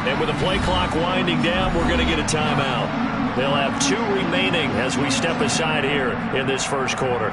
And with the play clock winding down, we're going to get a timeout. They'll have 2 remaining as we step aside here in this first quarter.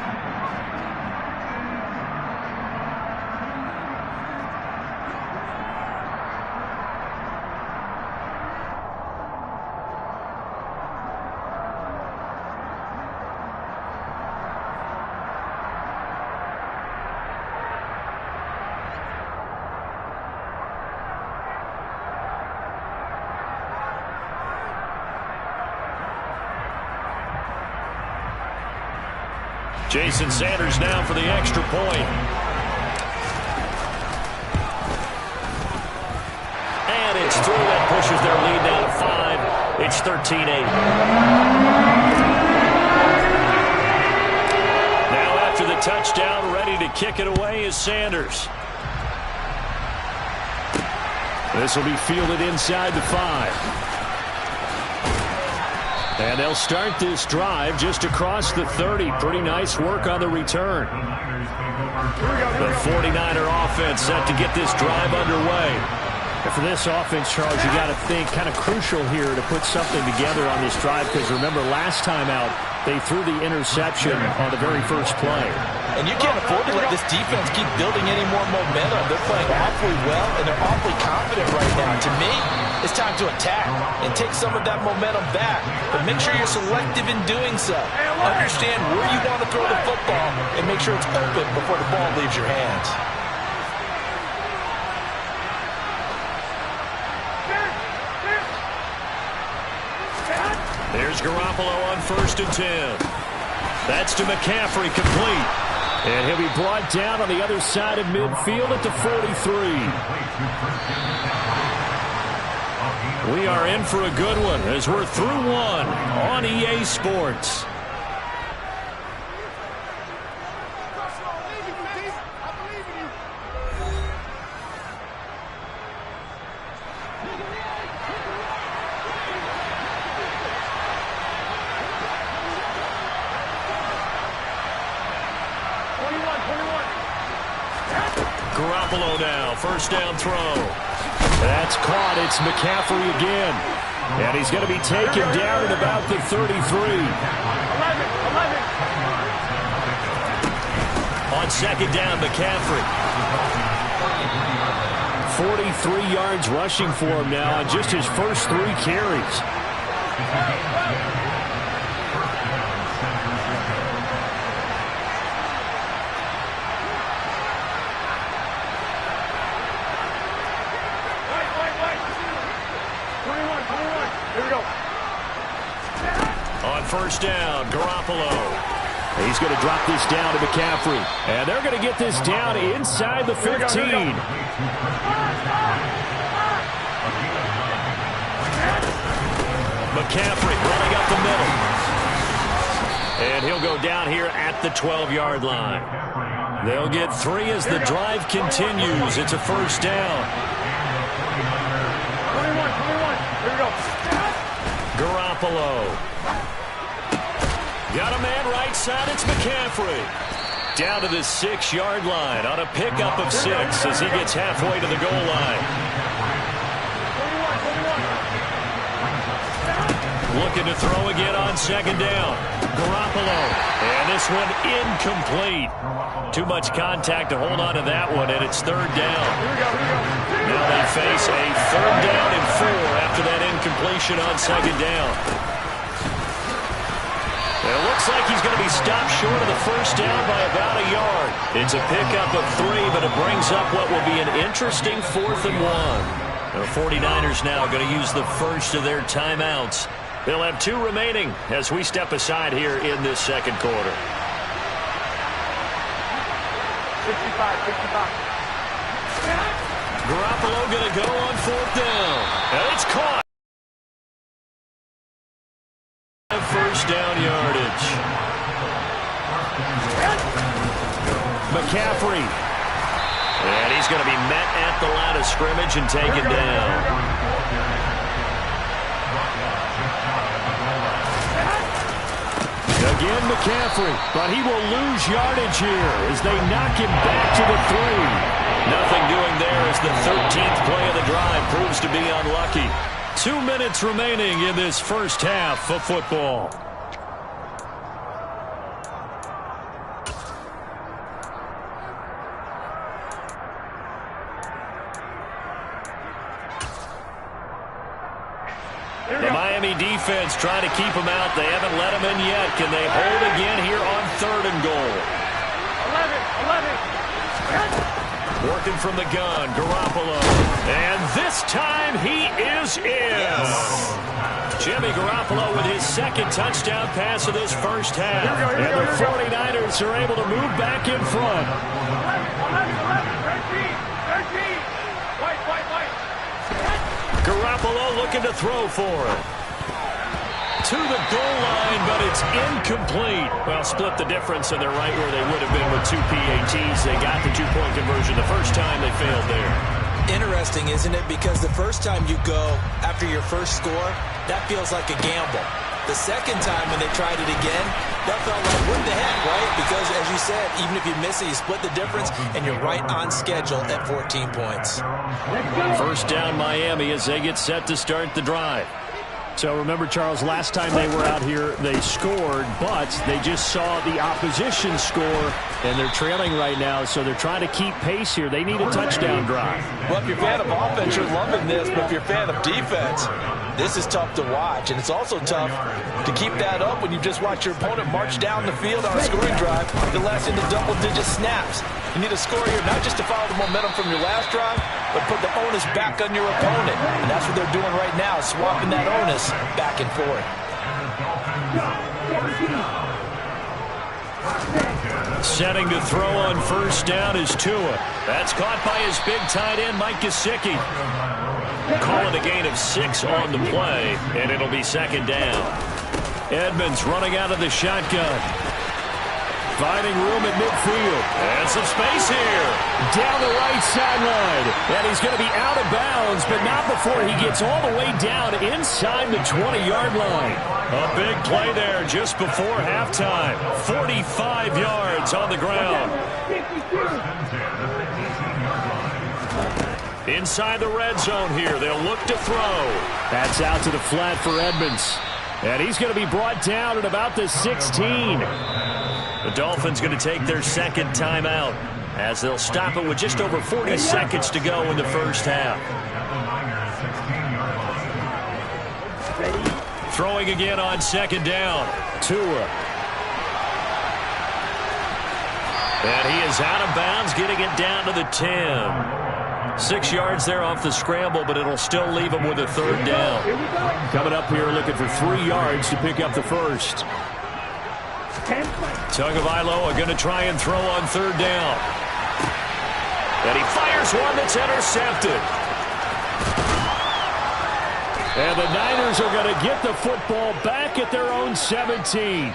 Jason Sanders now for the extra point. And it's through. That pushes their lead down to 5. It's 13-8. Now after the touchdown, ready to kick it away is Sanders. This will be fielded inside the 5. And they'll start this drive just across the 30. Pretty nice work on the return. The 49er offense set to get this drive underway. And for this offense, Charles, you got to think kind of crucial here to put something together on this drive, because remember last time out they threw the interception on the very first play. And you can't afford to let this defense keep building any more momentum. They're playing awfully well, and they're awfully confident right now. To me, it's time to attack and take some of that momentum back. But make sure you're selective in doing so. Understand where you want to throw the football and make sure it's open before the ball leaves your hands. There's Garoppolo on 1st and 10. That's to McCaffrey, complete. And he'll be brought down on the other side of midfield at the 43. We are in for a good one as we're through 1 on EA Sports. Garoppolo now, 1st down throw. That's caught. It's McCaffrey again. And he's going to be taken down at about the 33. 11. On 2nd down, McCaffrey. 43 yards rushing for him now on just his first 3 carries. On 1st down, Garoppolo. He's going to drop this down to McCaffrey. And they're going to get this down inside the 15. McCaffrey running up the middle. And he'll go down here at the 12-yard line. They'll get 3 as the drive continues. It's a 1st down. 21. Here we go. Garoppolo. Got a man right side. It's McCaffrey. Down to the 6-yard line on a pickup of 6 as he gets halfway to the goal line. Looking to throw again on 2nd down. Garoppolo. And this one incomplete. Too much contact to hold on to that one, and it's 3rd down. Now they face a 3rd down and 4 after that incompletion on 2nd down. It looks like he's going to be stopped short of the 1st down by about a yard. It's a pickup of 3, but it brings up what will be an interesting 4th and 1. The 49ers now going to use the first of their timeouts. They'll have 2 remaining as we step aside here in this 2nd quarter. 65. Garoppolo going to go on 4th down. And it's caught. 1st down yardage. McCaffrey. And he's going to be met at the line of scrimmage and taken down. Again, McCaffrey, but he will lose yardage here as they knock him back to the 3. Nothing doing there as the 13th play of the drive proves to be unlucky. 2 minutes remaining in this first half of football. The Miami defense trying to keep him out. They haven't let him in yet. Can they hold again here on 3rd and goal? 11. Working from the gun, Garoppolo. And this time he is in. Yes. Jimmy Garoppolo with his 2nd touchdown pass of this first half. And the 49ers are able to move back in front. 13. White. Garoppolo looking to throw for it. To the goal line, but it's incomplete. Well, split the difference, and they're right where they would have been with 2 PATs. They got the 2-point conversion the first time. They failed there. Interesting, isn't it? Because the first time you go after your first score, that feels like a gamble. The second time when they tried it again, that felt like, what the heck, right? Because, as you said, even if you miss it, you split the difference, and you're right on schedule at 14 points. First down Miami as they get set to start the drive. So remember, Charles, last time they were out here, they scored, but they just saw the opposition score, and they're trailing right now, so they're trying to keep pace here. They need a touchdown drive. Well, if you're a fan of offense, you're loving this, but if you're a fan of defense, this is tough to watch, and it's also tough to keep that up when you just watch your opponent march down the field on a scoring drive that lasts into double-digit snaps. You need a score here, not just to follow the momentum from your last drive, but put the onus back on your opponent. And that's what they're doing right now, swapping that onus back and forth. Setting to throw on first down is Tua. That's caught by his big tight end, Mike Gesicki. Calling a gain of 6 on the play, and it'll be 2nd down. Edmonds running out of the shotgun. Finding room at midfield. And some space here. Down the right sideline. And he's going to be out of bounds, but not before he gets all the way down inside the 20-yard line. A big play there just before halftime. 45 yards on the ground. Inside the red zone here. They'll look to throw. That's out to the flat for Edmonds. And he's going to be brought down at about the 16. The Dolphins going to take their 2nd timeout as they'll stop it with just over 40 seconds to go in the first half. Throwing again on 2nd down. Tua. And he is out of bounds, getting it down to the 10. 6 yards there off the scramble, but it'll still leave him with a 3rd down. Coming up here looking for 3 yards to pick up the first. Tagovailoa going to try and throw on 3rd down. And he fires one that's intercepted. And the Niners are going to get the football back at their own 17.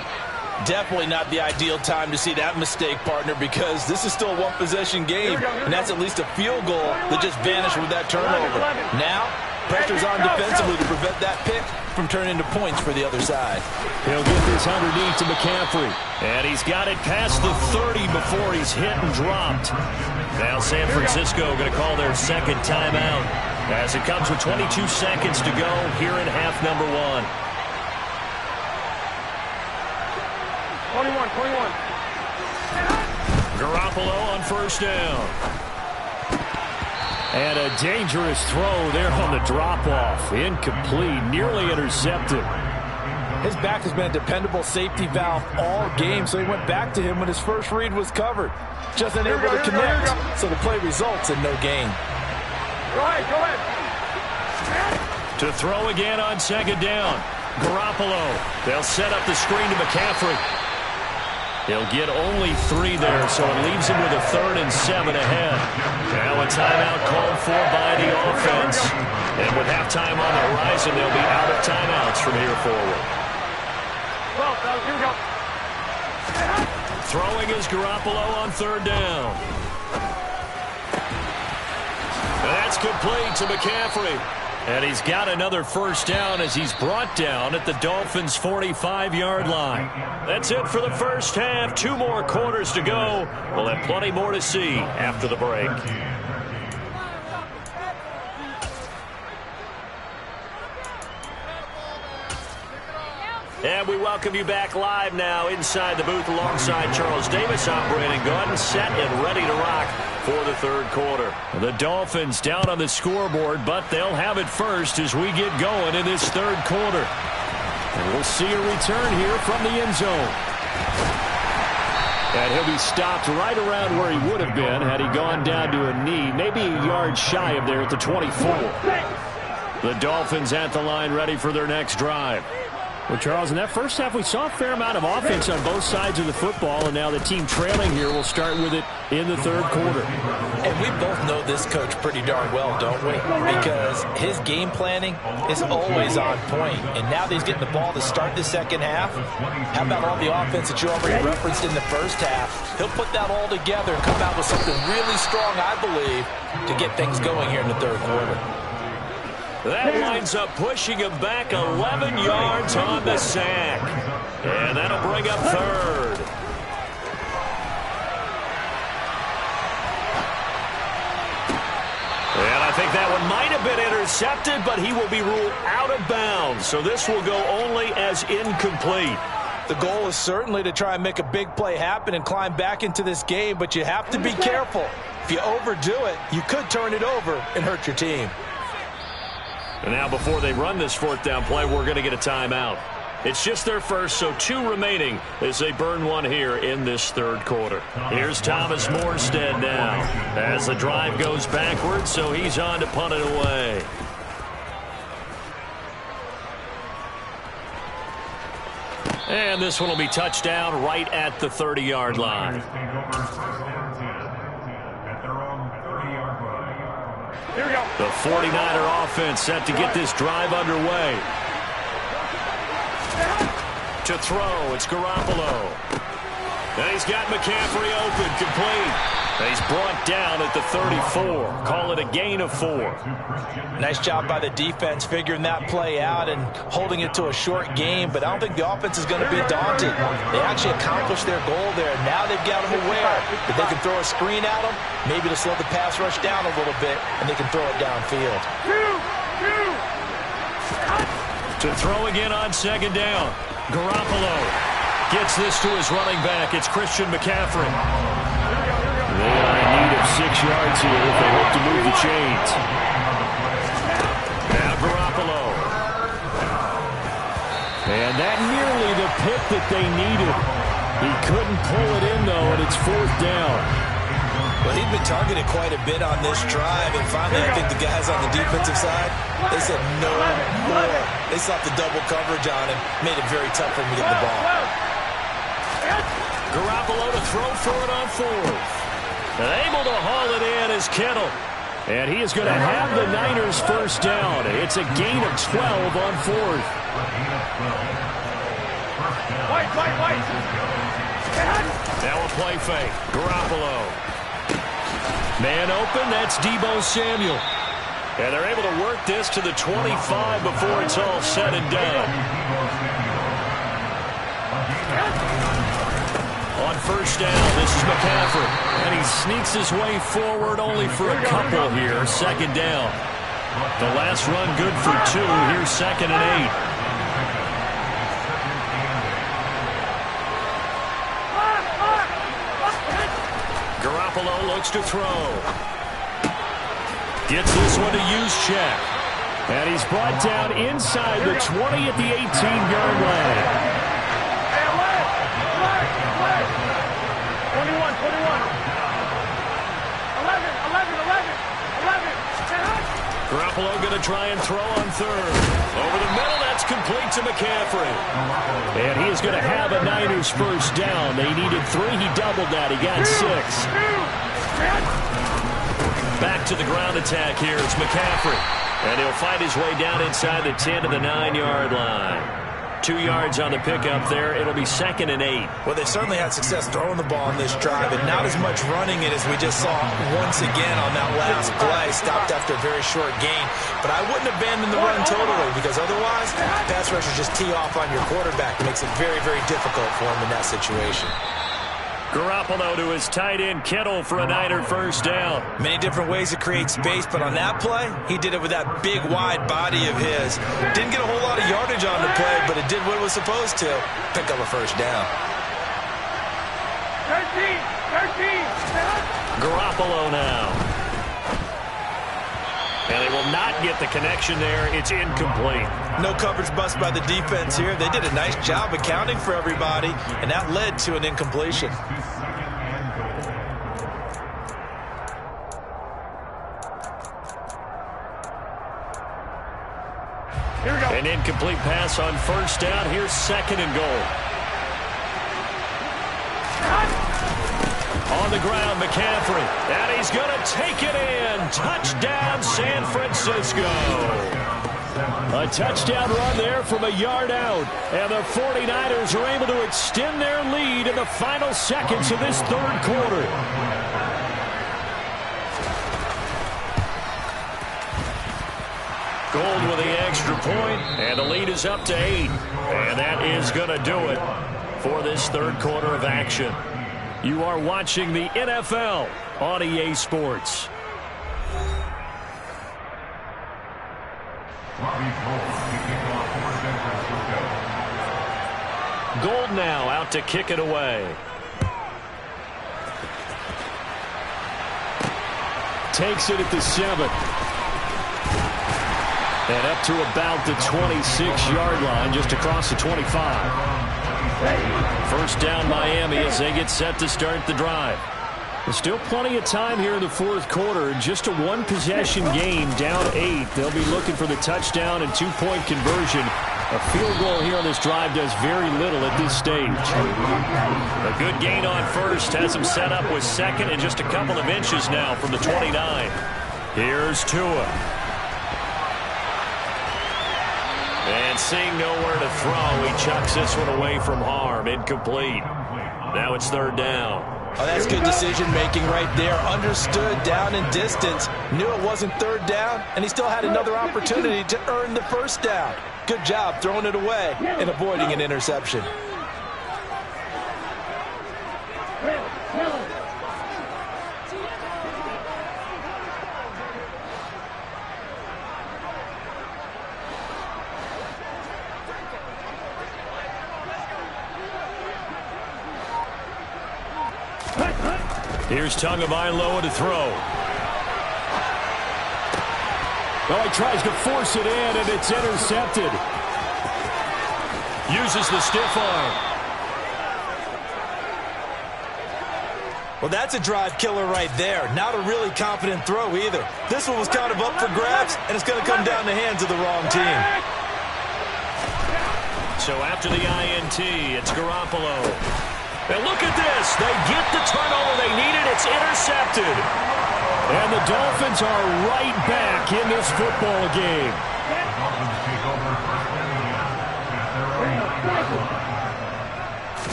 Definitely not the ideal time to see that mistake, partner, because this is still a one-possession game, and that's at least a field goal that just vanished with that turnover. Now, pressure's on defensively to prevent that pick from turning into points for the other side. He'll get this underneath to McCaffrey. And he's got it past the 30 before he's hit and dropped. Now San Francisco going to call their 2nd timeout as it comes with 22 seconds to go here in half number 1. 21. Garoppolo on first down. And a dangerous throw there on the drop-off. Incomplete, nearly intercepted. His back has been a dependable safety valve all game, so he went back to him when his first read was covered. Just unable to connect, so the play results in no gain. Go ahead. To throw again on 2nd down. Garoppolo. They'll set up the screen to McCaffrey. He'll get only 3 there, so it leaves him with a 3rd and 7 ahead. Now a timeout called for by the offense. And with halftime on the horizon, they'll be out of timeouts from here forward. Here we go. Throwing is Garoppolo on 3rd down. And that's complete to McCaffrey. And he's got another first down as he's brought down at the Dolphins' 45-yard line. That's it for the first half. 2 more quarters to go. We'll have plenty more to see after the break. And we welcome you back live now inside the booth alongside Charles Davis. I'm Brandon Gordon, set and ready to rock for the third quarter. The Dolphins down on the scoreboard, but they'll have it first as we get going in this third quarter. And we'll see a return here from the end zone. And he'll be stopped right around where he would have been had he gone down to a knee, maybe a yard shy of there at the 24. The Dolphins at the line ready for their next drive. Well, Charles, in that first half, we saw a fair amount of offense on both sides of the football, and now the team trailing here will start with it in the third quarter. And we both know this coach pretty darn well, don't we? Because his game planning is always on point. And now that he's getting the ball to start the second half, how about all the offense that you already referenced in the first half? He'll put that all together and come out with something really strong, I believe, to get things going here in the third quarter. That winds up pushing him back 11 yards on the sack. And that'll bring up third. And I think that one might have been intercepted, but he will be ruled out of bounds. So this will go only as incomplete. The goal is certainly to try and make a big play happen and climb back into this game, but you have to be careful. If you overdo it, you could turn it over and hurt your team. And now before they run this fourth down play, we're going to get a timeout. It's just their first, so 2 remaining as they burn one here in this third quarter. Here's Thomas Morstead now as the drive goes backwards, so he's on to punt it away. And this one will be touchdown right at the 30-yard line. Here we go. The 49er offense set to get this drive underway. To throw, it's Garoppolo. And he's got McCaffrey open, complete. And he's brought down at the 34. Call it a gain of 4. Nice job by the defense figuring that play out and holding it to a short game, but I don't think the offense is going to be daunted. They actually accomplished their goal there. Now they've got them aware that they can throw a screen at them, maybe to slow the pass rush down a little bit, and they can throw it downfield. To throw again on second down. Garoppolo gets this to his running back. It's Christian McCaffrey. They are in need of 6 yards here if they hope to move the chains. Now Garoppolo. And that nearly the pick that they needed. He couldn't pull it in, though, and it's fourth down. Well, he'd been targeted quite a bit on this drive, and finally I think the guys on the defensive side, they said no more. They slapped the double coverage on him, made it very tough for him to get the ball. Garoppolo to throw for it on fourth. And able to haul it in is Kittle. And he is going to have the Niners first down. It's a gain of 12 on fourth. White. Now a play fake. Garoppolo. Man open, that's Deebo Samuel. And they're able to work this to the 25 before it's all said and done. On first down, this is McCaffrey. And he sneaks his way forward only for a couple here. Second down. The last run good for 2. Here's second and 8. Garoppolo looks to throw. Gets this one to Juszczyk. And he's brought down inside the 20 at the 18-yard line. 21. 11. Garoppolo going to try and throw on third. Over the middle, that's complete to McCaffrey. And he is going to have a Niners first down. They needed 3. He doubled that. He got 6. Back to the ground attack here. It's McCaffrey. And he'll find his way down inside the 10 to the 9-yard line. 2 yards on the pickup there. It'll be 2nd and 8. Well, they certainly had success throwing the ball on this drive, and not as much running it as we just saw once again on that last play. Stopped after a very short gain. But I wouldn't abandon the run totally, because otherwise, pass rushers just tee off on your quarterback. It makes it very, very difficult for him in that situation. Garoppolo to his tight end, Kittle, for a Niner first down. Many different ways to create space, but on that play, he did it with that big, wide body of his. Didn't get a whole lot of yardage on the play, but it did what it was supposed to. Pick up a first down. 13. Garoppolo now. And they will not get the connection there. It's incomplete. No coverage bust by the defense here. They did a nice job accounting for everybody, and that led to an incompletion. Here we go. An incomplete pass on first down. Here's 2nd and goal. On the ground, McCaffrey. And he's going to take it in. Touchdown, San Francisco. A touchdown run there from a yard out. And the 49ers are able to extend their lead in the final seconds of this third quarter. Gold with the extra point, and the lead is up to 8. And that is going to do it for this third quarter of action. You are watching the NFL on EA Sports. Gold now out to kick it away. Takes it at the 7. And up to about the 26-yard line, just across the 25. First down Miami as they get set to start the drive. There's still plenty of time here in the fourth quarter. Just a one-possession game, down 8. They'll be looking for the touchdown and two-point conversion. A field goal here on this drive does very little at this stage. A good gain on first has him set up with 2nd and just a couple of inches now from the 29. Here's Tua. And seeing nowhere to throw, he chucks this one away from harm. Incomplete. Now it's 3rd down. Oh, that's good decision-making right there. Understood down and distance. Knew it wasn't 3rd down, and he still had another opportunity to earn the first down. Good job throwing it away and avoiding an interception. Here's Tagovailoa to throw. Well, he tries to force it in, and it's intercepted. Uses the stiff arm. Well, that's a drive killer right there. Not a really confident throw either. This one was kind of up for grabs, and it's going to come down the hands of the wrong team. So after the INT, it's Garoppolo. And look at this. They get the turnover they needed. It's intercepted. And the Dolphins are right back in this football game.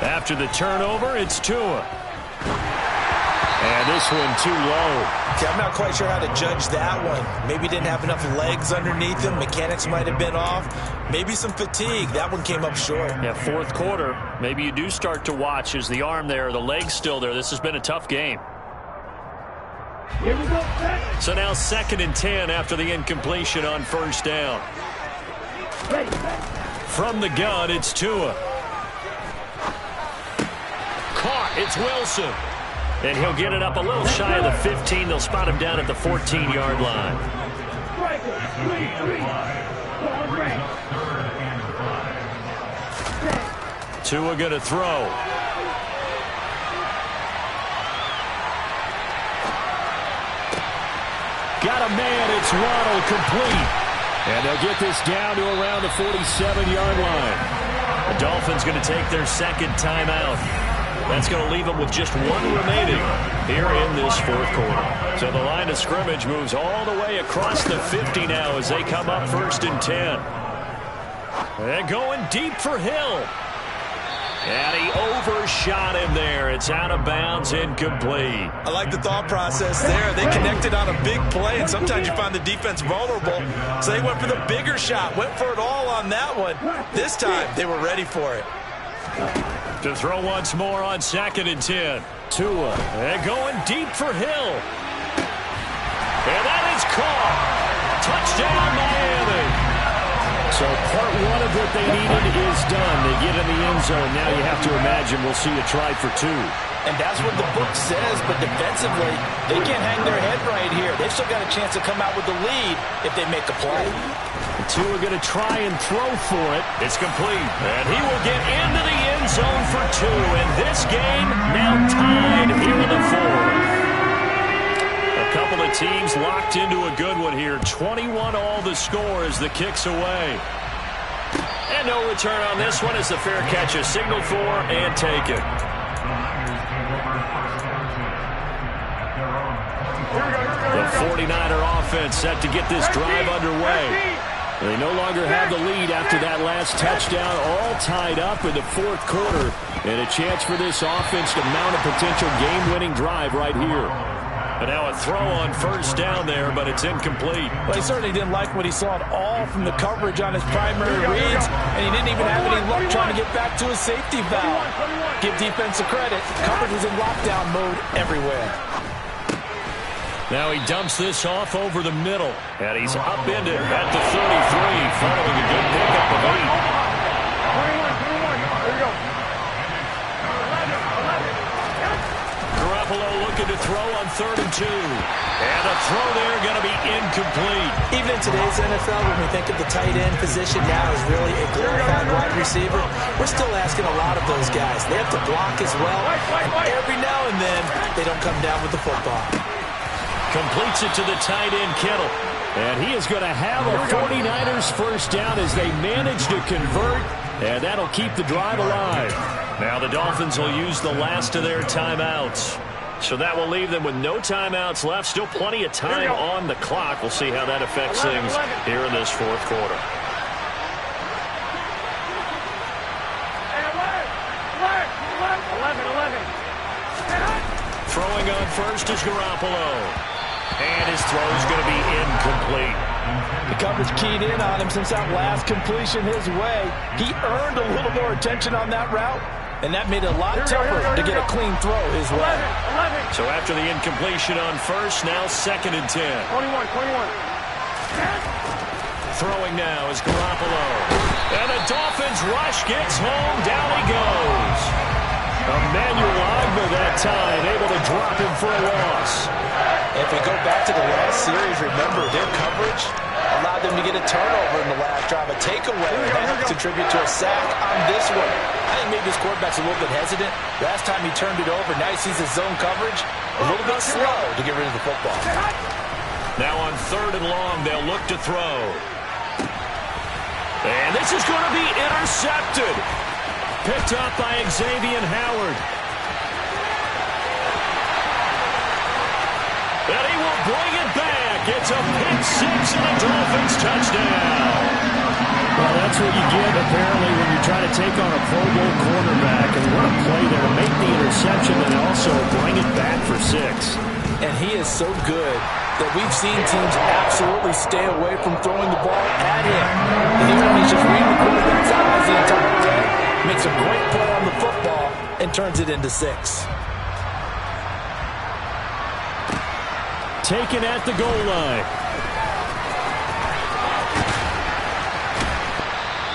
After the turnover, it's Tua. And this one too low. Okay, I'm not quite sure how to judge that one. Maybe didn't have enough legs underneath him. Mechanics might have been off. Maybe some fatigue. That one came up short. Yeah, fourth quarter. Maybe you do start to watch. Is the arm there, the leg's still there? This has been a tough game. Here we go. So now 2nd and 10 after the incompletion on first down. From the gun, it's Tua. Caught. It's Wilson. And he'll get it up a little shy of the 15. They'll spot him down at the 14-yard line. Tua going to throw. Got a man. It's Waddle, complete. And they'll get this down to around the 47-yard line. The Dolphins going to take their 2nd timeout. That's going to leave them with just one remaining here in this fourth quarter. So the line of scrimmage moves all the way across the 50 now as they come up 1st and 10. And going deep for Hill. And he overshot him there. It's out of bounds, incomplete. I like the thought process there. They connected on a big play, and sometimes you find the defense vulnerable. So they went for the bigger shot, went for it all on that one. This time, they were ready for it. To throw once more on 2nd and 10. Tua, and going deep for Hill. And that is caught. Touchdown, Miami. So part one of what they needed is done. They get in the end zone. Now you have to imagine we'll see a try for 2. And that's what the book says, but defensively, they can't hang their head right here. They've still got a chance to come out with the lead if they make a play. The 2 are going to try and throw for it. It's complete. And he will get into the end zone for 2. And this game now tied here in the 4th. A couple of teams locked into a good one here. 21-all the score as the kick's away. And no return on this one as the fair catch is signaled for and taken. The 49er offense set to get this drive underway. They no longer have the lead after that last touchdown, all tied up in the 4th quarter. And a chance for this offense to mount a potential game-winning drive right here. And now a throw on 1st down there, but it's incomplete. Well, he certainly didn't like what he saw at all from the coverage on his primary reads, and he didn't even have any luck trying to get back to his safety valve. Give defense a credit. Coverage was in lockdown mode everywhere. Now he dumps this off over the middle, and he's upended at the 33, following a good pickup of 8. 21. There you go. Garoppolo looking to throw on 3rd and 2. And a throw there going to be incomplete. Even in today's NFL, when we think of the tight end position now as really a glorified wide receiver, we're still asking a lot of those guys. They have to block as well, and every now and then they don't come down with the football. Completes it to the tight end, Kittle. And he is going to have a 49ers 1st down as they manage to convert, and that'll keep the drive alive. Now the Dolphins will use the last of their timeouts. So that will leave them with no timeouts left. Still plenty of time on the clock. We'll see how that affects things here in this 4th quarter. Throwing on 1st is Garoppolo. And his throw is going to be incomplete. The coverage keyed in on him since that last completion his way. He earned a little more attention on that route, and that made it a lot tougher to get a clean throw his way. 11. So after the incompletion on 1st, now 2nd and 10. 21. Throwing now is Garoppolo. And the Dolphins rush gets home. Down he goes. Emmanuel Agba that time, able to drop him for a loss. If we go back to the last series, remember, their coverage allowed them to get a turnover in the last drive, a takeaway. That helped contribute to a sack on this one. I think maybe this quarterback's a little bit hesitant. Last time he turned it over, now he sees his zone coverage. A little bit slow to get rid of the football. Now on 3rd and long, they'll look to throw. And this is going to be intercepted. Picked up by Xavier Howard. And he will bring it back. It's a pick 6 and a Dolphins touchdown. Well, that's what you get, apparently, when you try to take on a Pro Bowl cornerback. And what a play there to make the interception and also bring it back for 6. And he is so good that we've seen teams absolutely stay away from throwing the ball at him. And here he's just reading the quarterback's eyes the entire way, makes a great play on the football, and turns it into 6. Taken at the goal line.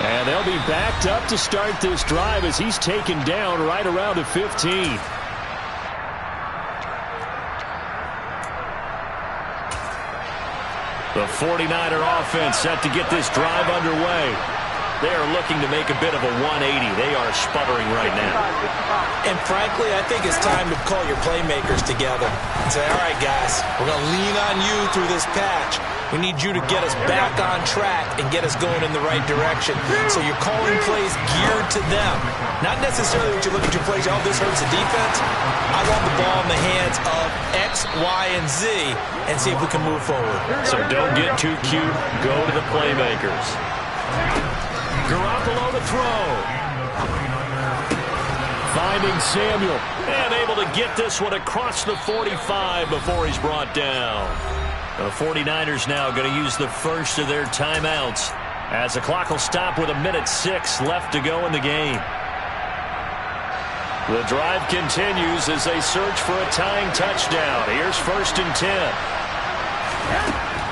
And they'll be backed up to start this drive as he's taken down right around the 15. The 49er offense set to get this drive underway. They are looking to make a bit of a 180. They are sputtering right now. And frankly, I think it's time to call your playmakers together and say, all right, guys, we're going to lean on you through this patch. We need you to get us back on track and get us going in the right direction. So you're calling plays geared to them. Not necessarily what you look at your plays, oh, this hurts the defense. I want the ball in the hands of X, Y, and Z and see if we can move forward. So don't get too cute. Go to the playmakers. Garoppolo to throw. Finding Samuel. And able to get this one across the 45 before he's brought down. The 49ers now going to use the first of their timeouts, as the clock will stop with 1:06 left to go in the game. The drive continues as they search for a tying touchdown. Here's 1st and 10.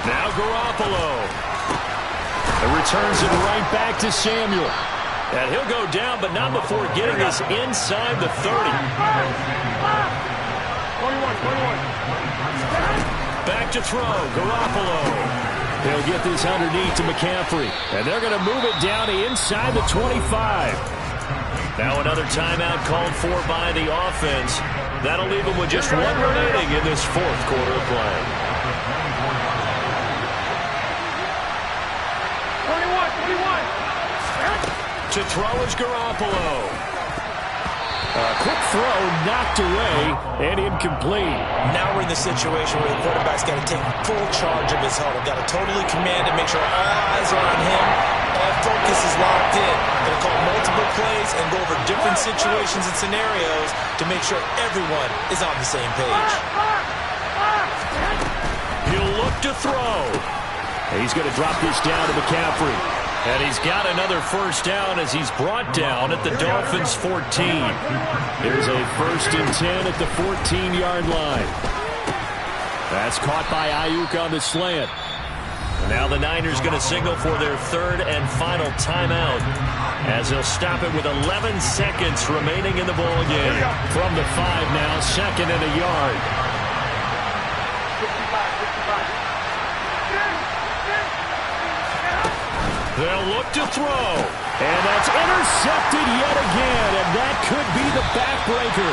Now Garoppolo. It returns it right back to Samuel. And he'll go down, but not before getting this inside the 30. 21. Back to throw, Garoppolo. They'll get this underneath to McCaffrey. And they're going to move it down to inside the 25. Now another timeout called for by the offense. That'll leave them with just one remaining in this 4th quarter of play. 21. To throw is Garoppolo. A quick throw knocked away and incomplete. Now we're in the situation where the quarterback's got to take full charge of his huddle. Got to totally command and make sure all eyes are on him. All focus is locked in. Going to call multiple plays and go over different situations and scenarios to make sure everyone is on the same page. He'll look to throw. He's going to drop this down to McCaffrey. And he's got another first down as he's brought down at the Dolphins' 14. Here's a 1st and 10 at the 14-yard line. That's caught by Ayuk on the slant. Now the Niners going to signal for their 3rd and final timeout, as they'll stop it with 11 seconds remaining in the ball game. From the 5 now, 2nd and a yard. 55. They'll look to throw. And that's intercepted yet again, and that could be the backbreaker.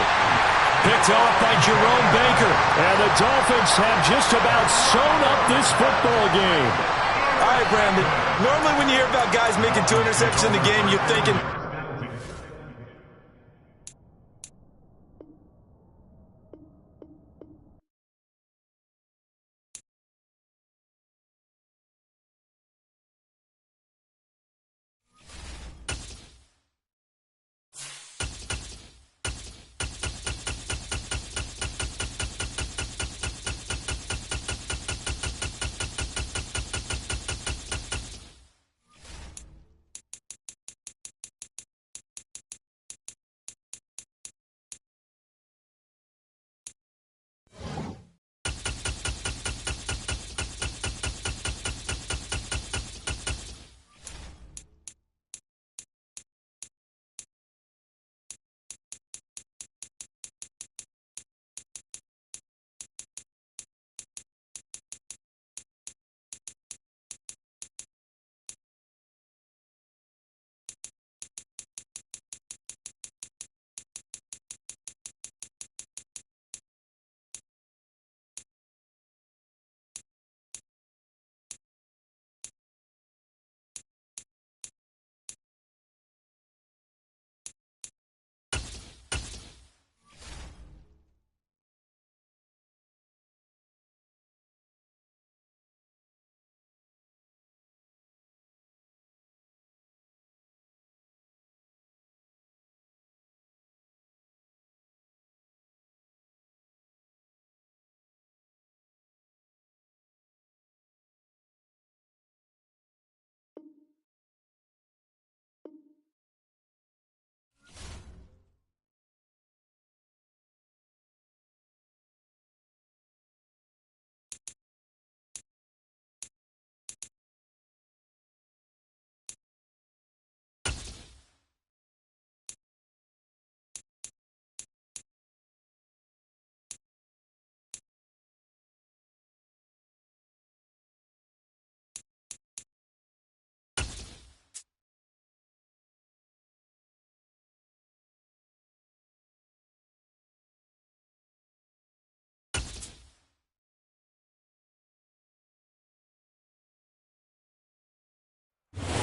Picked off by Jerome Baker. And the Dolphins have just about sewn up this football game. All right, Brandon. Normally when you hear about guys making 2 interceptions in the game, you're thinking...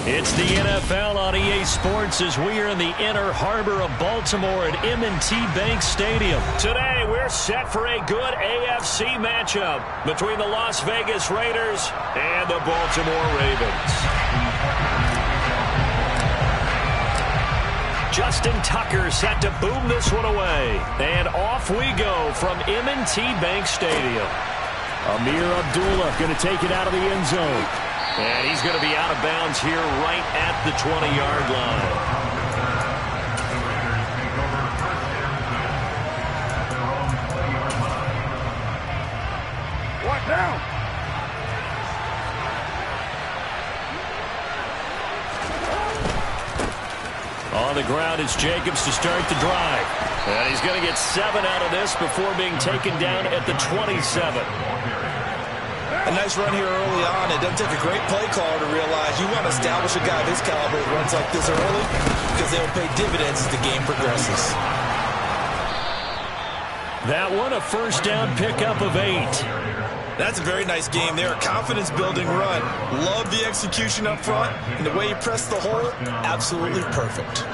It's the NFL on EA Sports as we are in the inner harbor of Baltimore at M&T Bank Stadium. Today, we're set for a good AFC matchup between the Las Vegas Raiders and the Baltimore Ravens. Justin Tucker set to boom this one away. And off we go from M&T Bank Stadium. Amir Abdullah going to take it out of the end zone. And he's going to be out of bounds here right at the 20-yard line. What now? On the ground is Jacobs to start the drive. And he's going to get 7 out of this before being taken down at the 27. A nice run here early on. It doesn't take a great play caller to realize you want to establish a guy of his caliber that runs like this early because they will pay dividends as the game progresses. That one, a first down pickup of 8. That's a very nice game there. A confidence-building run. Love the execution up front. And the way you press the hole, absolutely perfect.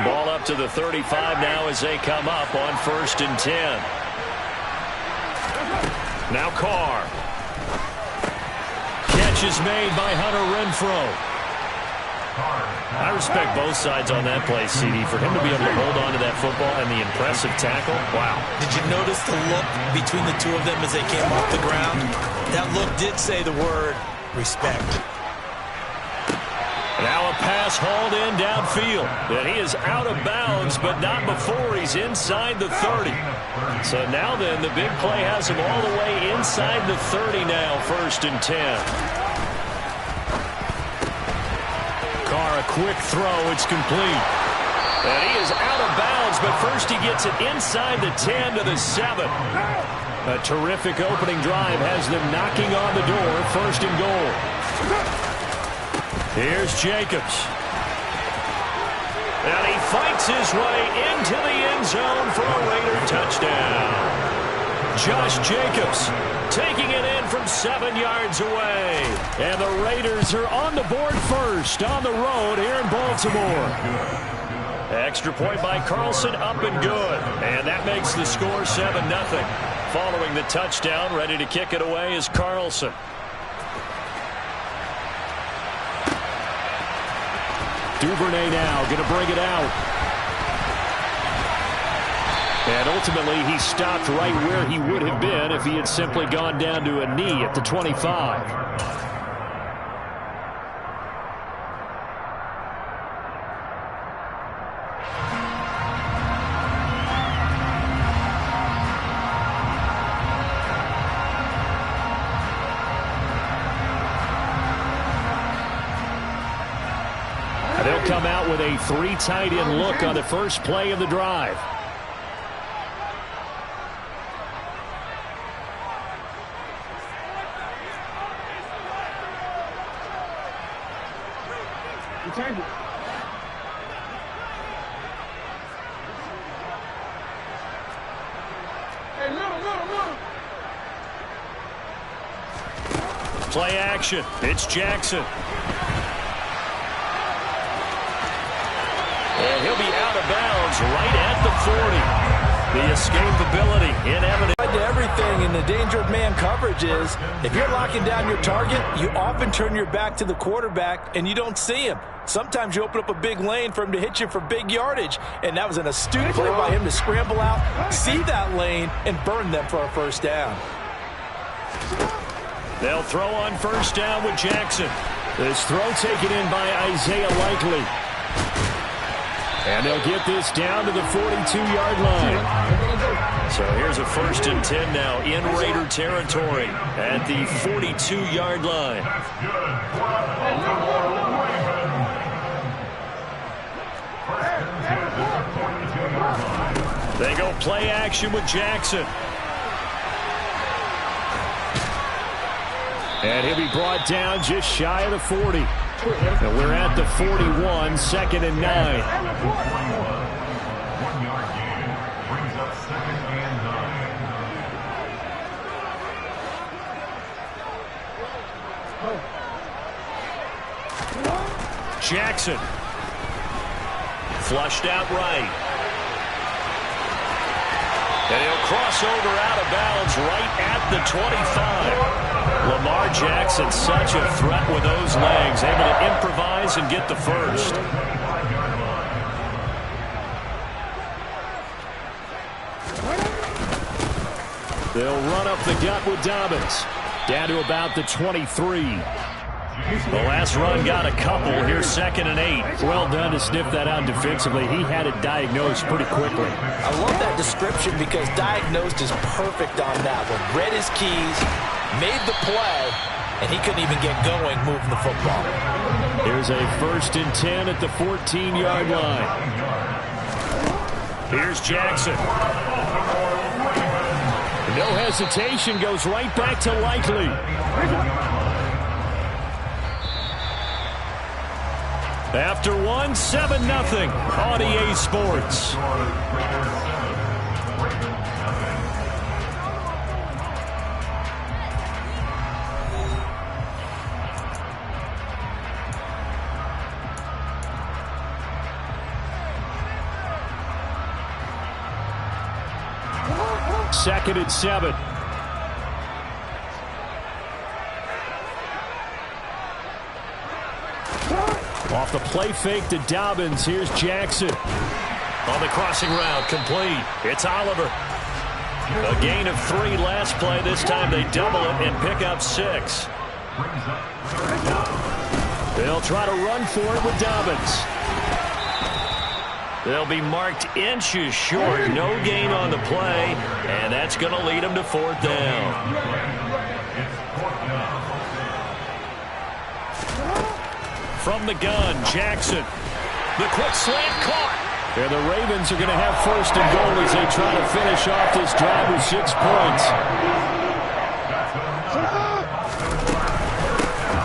Ball up to the 35 now as they come up on 1st and 10. Now Carr. Catch is made by Hunter Renfrow. I respect both sides on that play, CD. For him to be able to hold on to that football and the impressive tackle, wow. Did you notice the look between the two of them as they came off the ground? That look did say the word respect. Now a pass hauled in downfield. And he is out of bounds, but not before he's inside the 30. So now then, the big play has him all the way inside the 30 now, 1st and 10. Carr, a quick throw. It's complete. And he is out of bounds, but first he gets it inside the 10 to the 7. A terrific opening drive has them knocking on the door, 1st and goal. Here's Jacobs. And he fights his way into the end zone for a Raider touchdown. Josh Jacobs taking it in from 7 yards away. And the Raiders are on the board first on the road here in Baltimore. Extra point by Carlson, up and good. And that makes the score 7-0. Following the touchdown, ready to kick it away is Carlson. Duvernay now going to bring it out. And ultimately, he stopped right where he would have been if he had simply gone down to a knee at the 25. They'll come out with a 3 tight end look on the first play of the drive. Play action. It's Jackson. And he'll be out of bounds right at the 40. The escapability in evidence. To everything in the danger of man coverage is if you're locking down your target, you often turn your back to the quarterback and you don't see him. Sometimes you open up a big lane for him to hit you for big yardage, and that was an astute play by him to scramble out, see that lane, and burn them for a first down. They'll throw on first down with Jackson. This throw taken in by Isaiah Likely. And they'll get this down to the 42-yard line. So here's a 1st and 10 now in Raider territory at the 42-yard line. They go play action with Jackson. And he'll be brought down just shy of the 40. And we're at the 41, 2nd and 9. Jackson. Flushed out right. And he'll cross over out of bounds right at the 25. Lamar Jackson, such a threat with those legs, able to improvise and get the first. They'll run up the gut with Dobbins. Down to about the 23. The last run got a couple. Here's 2nd and 8. Well done to sniff that out defensively. He had it diagnosed pretty quickly. I love that description because diagnosed is perfect on that one. Read his keys, made the play, and he couldn't even get going moving the football. Here's a 1st and 10 at the 14-yard line. Here's Jackson. No hesitation, goes right back to Likely. After one, 7-0 on EA Sports. Second and 7. Off the play fake to Dobbins. Here's Jackson. On the crossing route, complete. It's Oliver. A gain of 3 last play. This time they double it and pick up 6. They'll try to run for it with Dobbins. They'll be marked inches short. No gain on the play, and that's going to lead them to 4th down. From the gun, Jackson. The quick slant caught. And the Ravens are going to have 1st and goal as they try to finish off this drive with 6 points.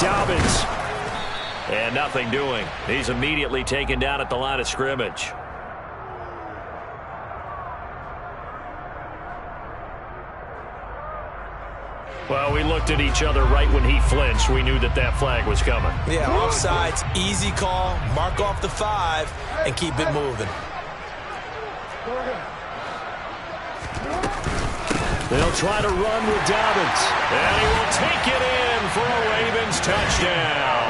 Dobbins. And nothing doing. He's immediately taken down at the line of scrimmage. Well, we looked at each other right when he flinched. We knew that that flag was coming. Yeah, offsides, easy call. Mark off the 5 and keep it moving. They'll try to run with Dobbins. And he will take it in for a Ravens touchdown.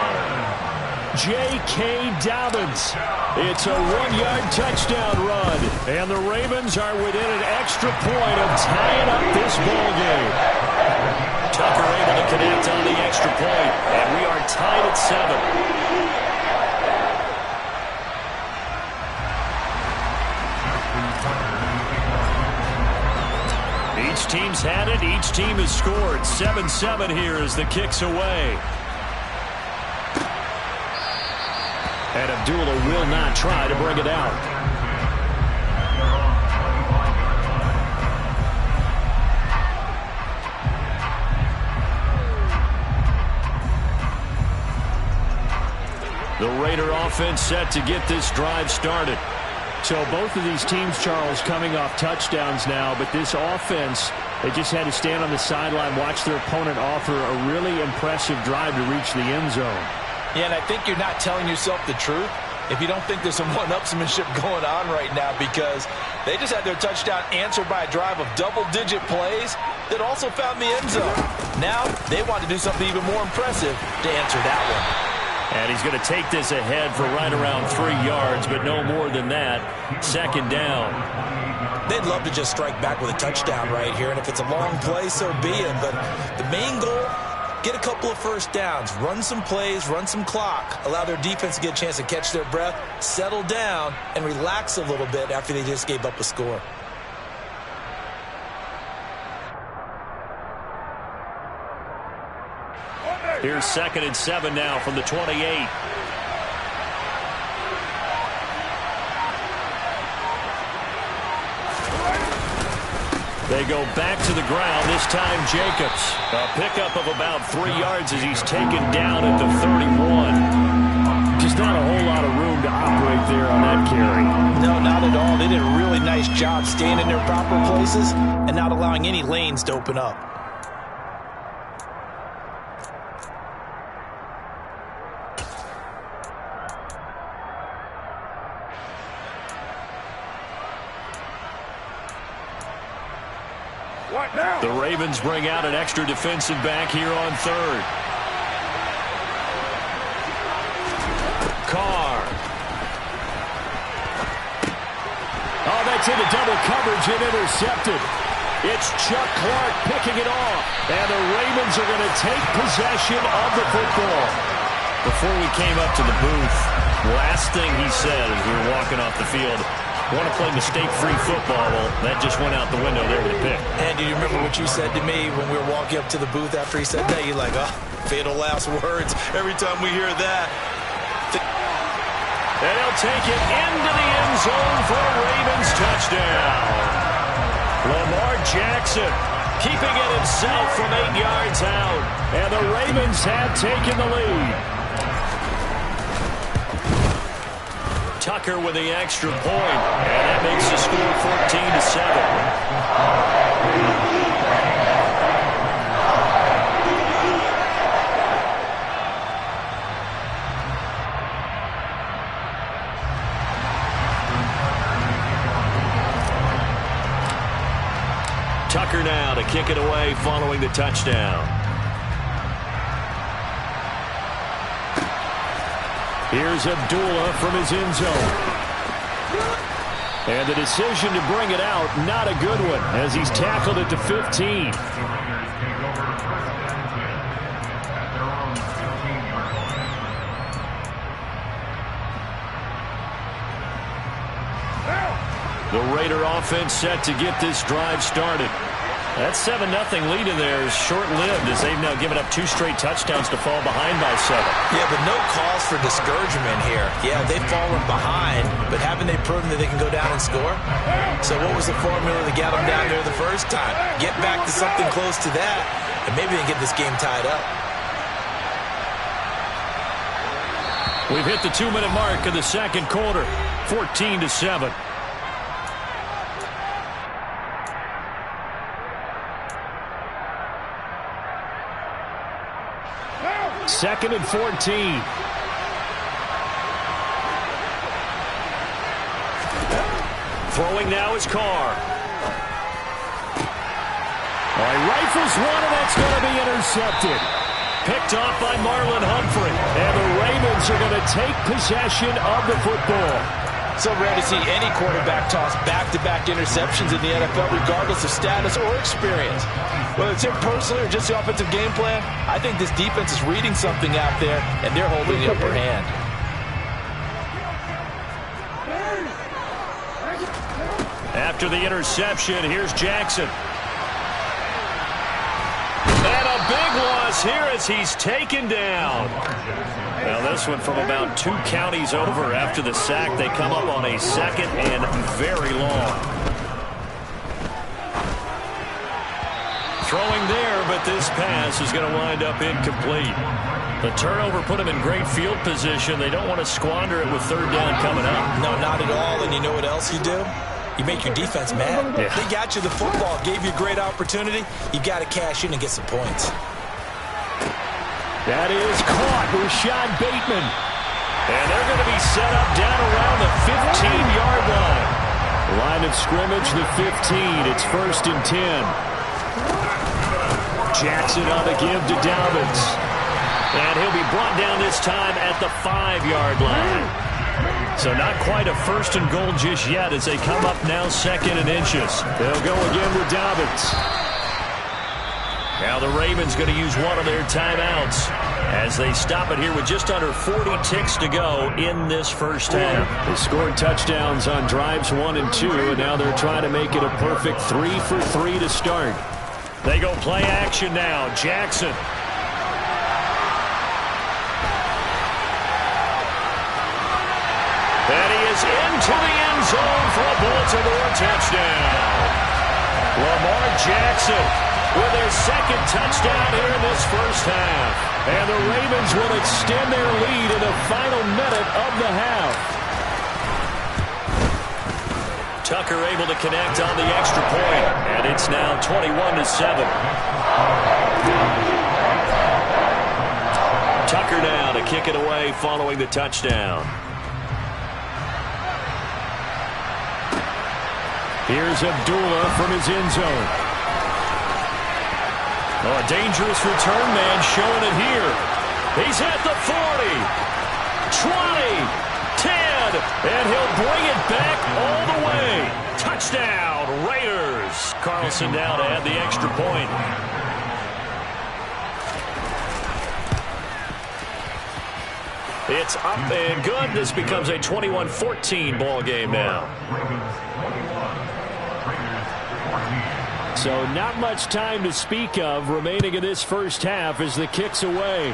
J.K. Dobbins. It's a 1-yard touchdown run. And the Ravens are within an extra point of tying up this ball game. Tucker able to connect on the extra point, and we are tied at 7. Each team's had it. Each team has scored. 7-7 here as the kick's away. And Abdullah will not try to bring it out. The Raider offense set to get this drive started. So both of these teams, Charles, coming off touchdowns now, but this offense, they just had to stand on the sideline, watch their opponent offer a really impressive drive to reach the end zone. Yeah, and I think you're not telling yourself the truth if you don't think there's some one-upsmanship going on right now, because they just had their touchdown answered by a drive of double-digit plays that also found the end zone. Now they want to do something even more impressive to answer that one. And he's going to take this ahead for right around 3 yards, but no more than that. 2nd down. They'd love to just strike back with a touchdown right here, and if it's a long play, so be it. But the main goal, get a couple of 1st downs, run some plays, run some clock, allow their defense to get a chance to catch their breath, settle down, and relax a little bit after they just gave up a score. Here's 2nd and 7 now from the 28. They go back to the ground, this time Jacobs. A pickup of about 3 yards as he's taken down at the 31. Just not a whole lot of room to operate there on that carry. No, not at all. They did a really nice job staying in their proper places and not allowing any lanes to open up. The Ravens bring out an extra defensive back here on third. Carr. Oh, that's into double coverage and intercepted. It's Chuck Clark picking it off. And the Ravens are going to take possession of the football. Before we came up to the booth, last thing he said as we were walking off the field, want to play mistake-free football. Well, that just went out the window there with a pick. And do you remember what you said to me when we were walking up to the booth after he said that? You're like, oh, fatal last words every time we hear that. And he'll take it into the end zone for a Ravens touchdown. Lamar Jackson keeping it himself from 8 yards out. And the Ravens have taken the lead. Tucker with the extra point, and that makes the score 14-7. Tucker now to kick it away following the touchdown. Here's Abdullah from his end zone. And the decision to bring it out, not a good one, as he's tackled at the 15. The Raider offense set to get this drive started. That 7-0 lead in there is short-lived as they've now given up 2 straight touchdowns to fall behind by 7. Yeah, but no cause for discouragement here. Yeah, they've fallen behind, but haven't they proven that they can go down and score? So what was the formula that got them down there the first time? Get back to something close to that, and maybe they can get this game tied up. We've hit the 2-minute mark in the second quarter, 14-7. Second and 14. Throwing now is Carr. He rifles one, and that's going to be intercepted. Picked off by Marlon Humphrey. And the Ravens are going to take possession of the football. So rare to see any quarterback toss back-to-back interceptions in the NFL, regardless of status or experience. Whether it's him personally or just the offensive game plan, I think this defense is reading something out there, and they're holding the upper hand. After the interception, here's Jackson. And a big loss here as he's taken down. Now this one from about 2 counties over. After the sack, they come up on a second and very long. Throwing there, but this pass is going to wind up incomplete. The turnover put them in great field position. They don't want to squander it with third down coming up. No, not at all. And you know what else you do? You make your defense mad. Yeah. They got you the football, gave you a great opportunity. You got to cash in and get some points. That is caught. Rashad Bateman. And they're going to be set up down around the 15-yard line. Line of scrimmage, the 15. It's 1st and 10. Jackson on the give to Dobbins. And he'll be brought down this time at the 5-yard line. So not quite a 1st and goal just yet as they come up now 2nd and inches. They'll go again with Dobbins. Now the Ravens going to use one of their timeouts as they stop it here with just under 40 ticks to go in this first half. They scored touchdowns on drives 1 and 2, and now they're trying to make it a perfect 3 for 3 to start. They go play action now. Jackson. And he is into the end zone for a Baltimore touchdown. Lamar Jackson with their 2nd touchdown here in this first half. And the Ravens will extend their lead in the final minute of the half. Tucker able to connect on the extra point, and it's now 21-7. Tucker now to kick it away following the touchdown. Here's Abdullah from his end zone. Oh, a dangerous return man showing it here. He's at the 40, 20, 10, and he'll bring it back all the way. Touchdown, Raiders. Carlson now to add the extra point. It's up and good. This becomes a 21-14 ball game now. So not much time to speak of remaining in this first half as the kick's away.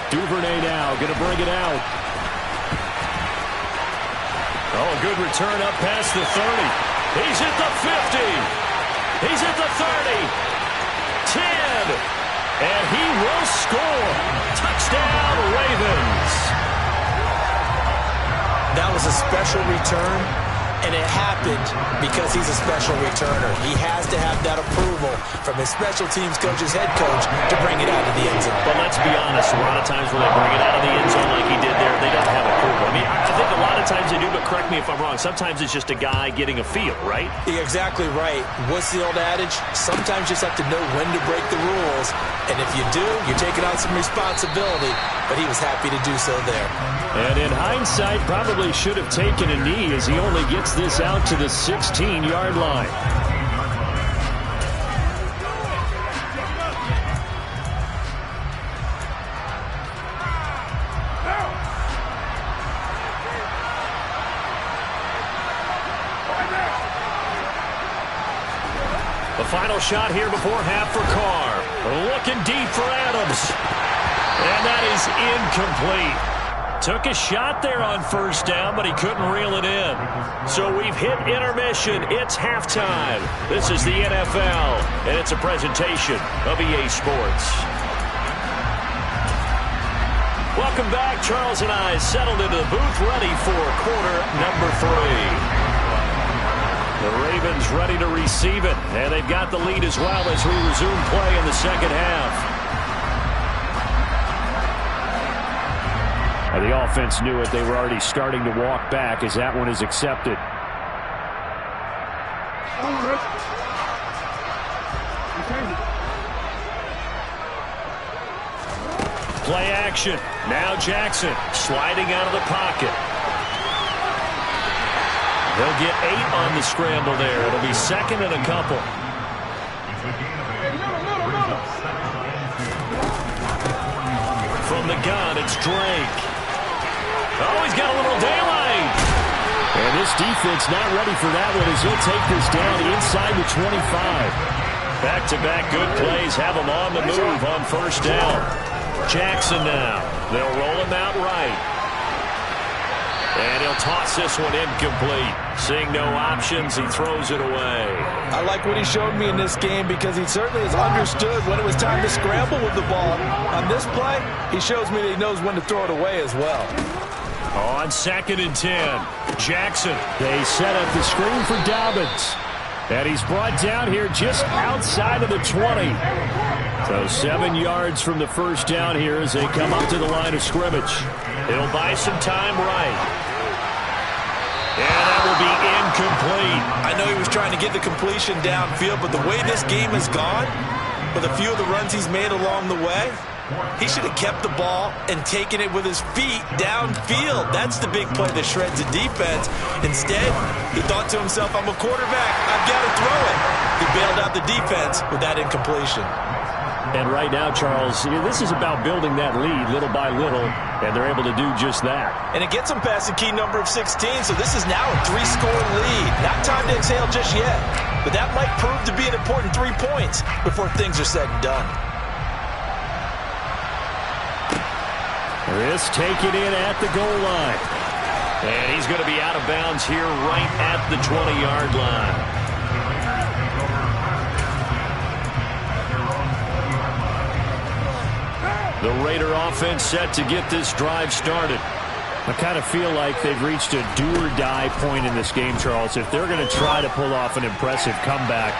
Duvernay now going to bring it out. Oh, good return up past the 30. He's at the 50. He's at the 30. 10. And he will score. Touchdown, Ravens. That was a special return, and it happened because he's a special returner. He has to have that approval from his special teams coach's head coach to bring it out of the end zone. But let's be honest, a lot of times when they bring it out of the end zone like he did there, they don't have approval. I mean, I think a lot of times they do, but correct me if I'm wrong. Sometimes it's just a guy getting a feel, right? You're exactly right. What's the old adage? Sometimes you just have to know when to break the rules. And if you do, you're taking on some responsibility. But he was happy to do so there. And in hindsight, probably should have taken a knee as he only gets this out to the 16-yard line. The final shot here before half for Carr. Looking deep for Adams. And that is incomplete. Took a shot there on first down, but he couldn't reel it in. So we've hit intermission. It's halftime. This is the NFL, and it's a presentation of EA Sports. Welcome back. Charles and I settled into the booth, ready for quarter number 3. The Ravens ready to receive it, and they've got the lead as well as we resume play in the second half. And the offense knew it. They were already starting to walk back as that one is accepted. Play action. Now Jackson sliding out of the pocket. They'll get 8 on the scramble there. It'll be second and a couple. From the gun, it's Drake. Oh, he's got a little daylight. And this defense not ready for that one as he'll take this down inside the 25. Back-to-back good plays have him on the move on first down. Jackson now. They'll roll him out right. And he'll toss this one incomplete. Seeing no options, he throws it away. I like what he showed me in this game because he certainly has understood when it was time to scramble with the ball. On this play, he shows me that he knows when to throw it away as well. On 2nd and 10, Jackson. They set up the screen for Dobbins. And he's brought down here just outside of the 20. So 7 yards from the first down here as they come up to the line of scrimmage. It'll buy some time right. And that will be incomplete. I know he was trying to get the completion downfield, but the way this game has gone, with a few of the runs he's made along the way, he should have kept the ball and taken it with his feet downfield. That's the big play that shreds the defense. Instead, he thought to himself, I'm a quarterback. I've got to throw it. He bailed out the defense with that incompletion. And right now, Charles, this is about building that lead little by little, and they're able to do just that. And it gets them past the key number of 16, so this is now a 3-score lead. Not time to exhale just yet, but that might prove to be an important 3 points before things are said and done. This taken in at the goal line. And he's going to be out of bounds here right at the 20-yard line. The Raider offense set to get this drive started. I kind of feel like they've reached a do-or-die point in this game, Charles. If they're going to try to pull off an impressive comeback,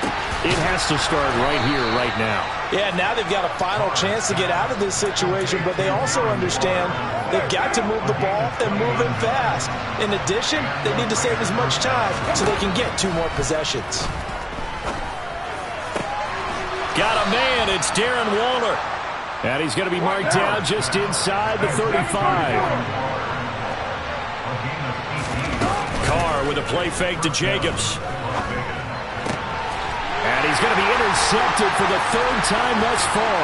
it has to start right here, right now. Yeah, now they've got a final chance to get out of this situation, but they also understand they've got to move the ball and move it fast. In addition, they need to save as much time so they can get 2 more possessions. got a man. It's Darren Waller. And he's going to be marked down just inside the 35. Carr with a play fake to Jacobs. And he's going to be intercepted for the third time thus far.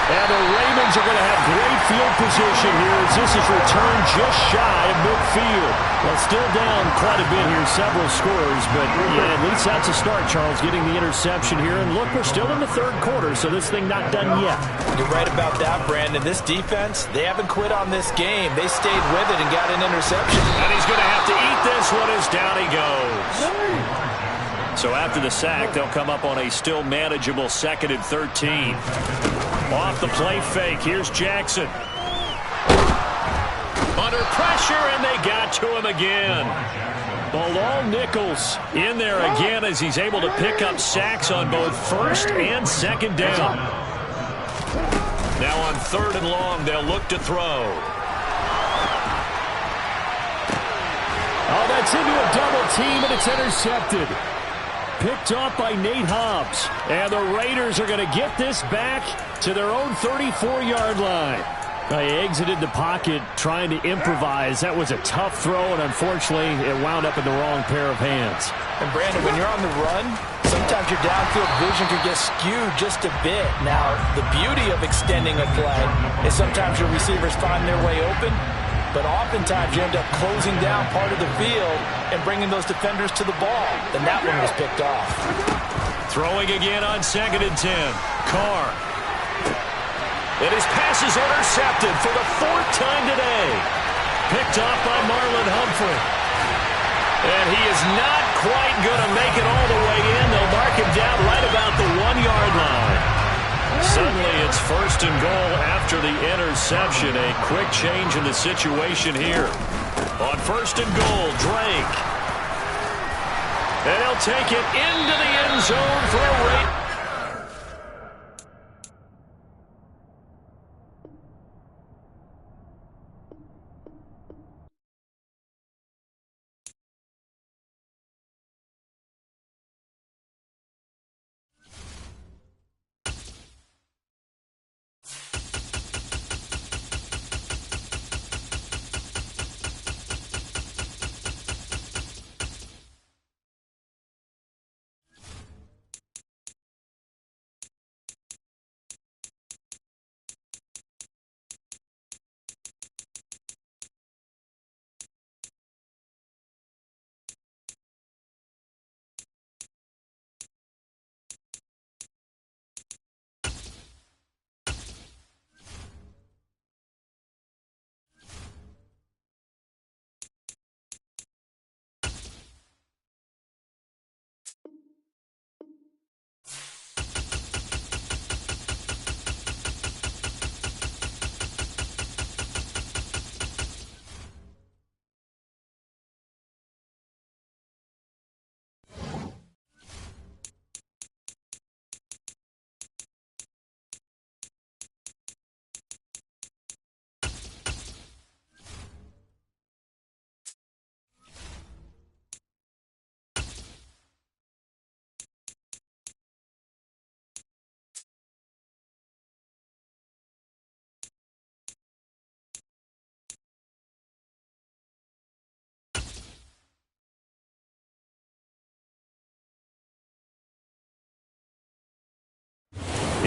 And the Ravens are going to have great field position here as this is returned just shy of midfield. Well, still down quite a bit here, several scores, but yeah, at least that's a start, Charles, getting the interception here. And look, we're still in the third quarter, so this thing not done yet. You're right about that, Brandon. This defense, they haven't quit on this game. They stayed with it and got an interception. And he's going to have to eat this one as down he goes. So after the sack, they'll come up on a still manageable 2nd and 13. Off the play fake, here's Jackson. Under pressure, and they got to him again. Bilal Nichols in there again as he's able to pick up sacks on both first and second down. Now on 3rd and long, they'll look to throw. Oh, that's into a double team, and it's intercepted. Picked off by Nate Hobbs. And the Raiders are going to get this back to their own 34-yard line. They exited the pocket trying to improvise. That was a tough throw, and unfortunately, it wound up in the wrong pair of hands. And, Brandon, when you're on the run, sometimes your downfield vision can get skewed just a bit. Now, the beauty of extending a play is sometimes your receivers find their way open, but oftentimes you end up closing down part of the field and bringing those defenders to the ball. And that one was picked off. Throwing again on 2nd and 10. Carr. And his pass is intercepted for the 4th time today. Picked off by Marlon Humphrey. And he is not quite going to make it all the way in. They'll mark him down right about the 1-yard line. Suddenly it's 1st and goal after the interception. A quick change in the situation here. On 1st and goal, Drake. And he'll take it into the end zone for a rate.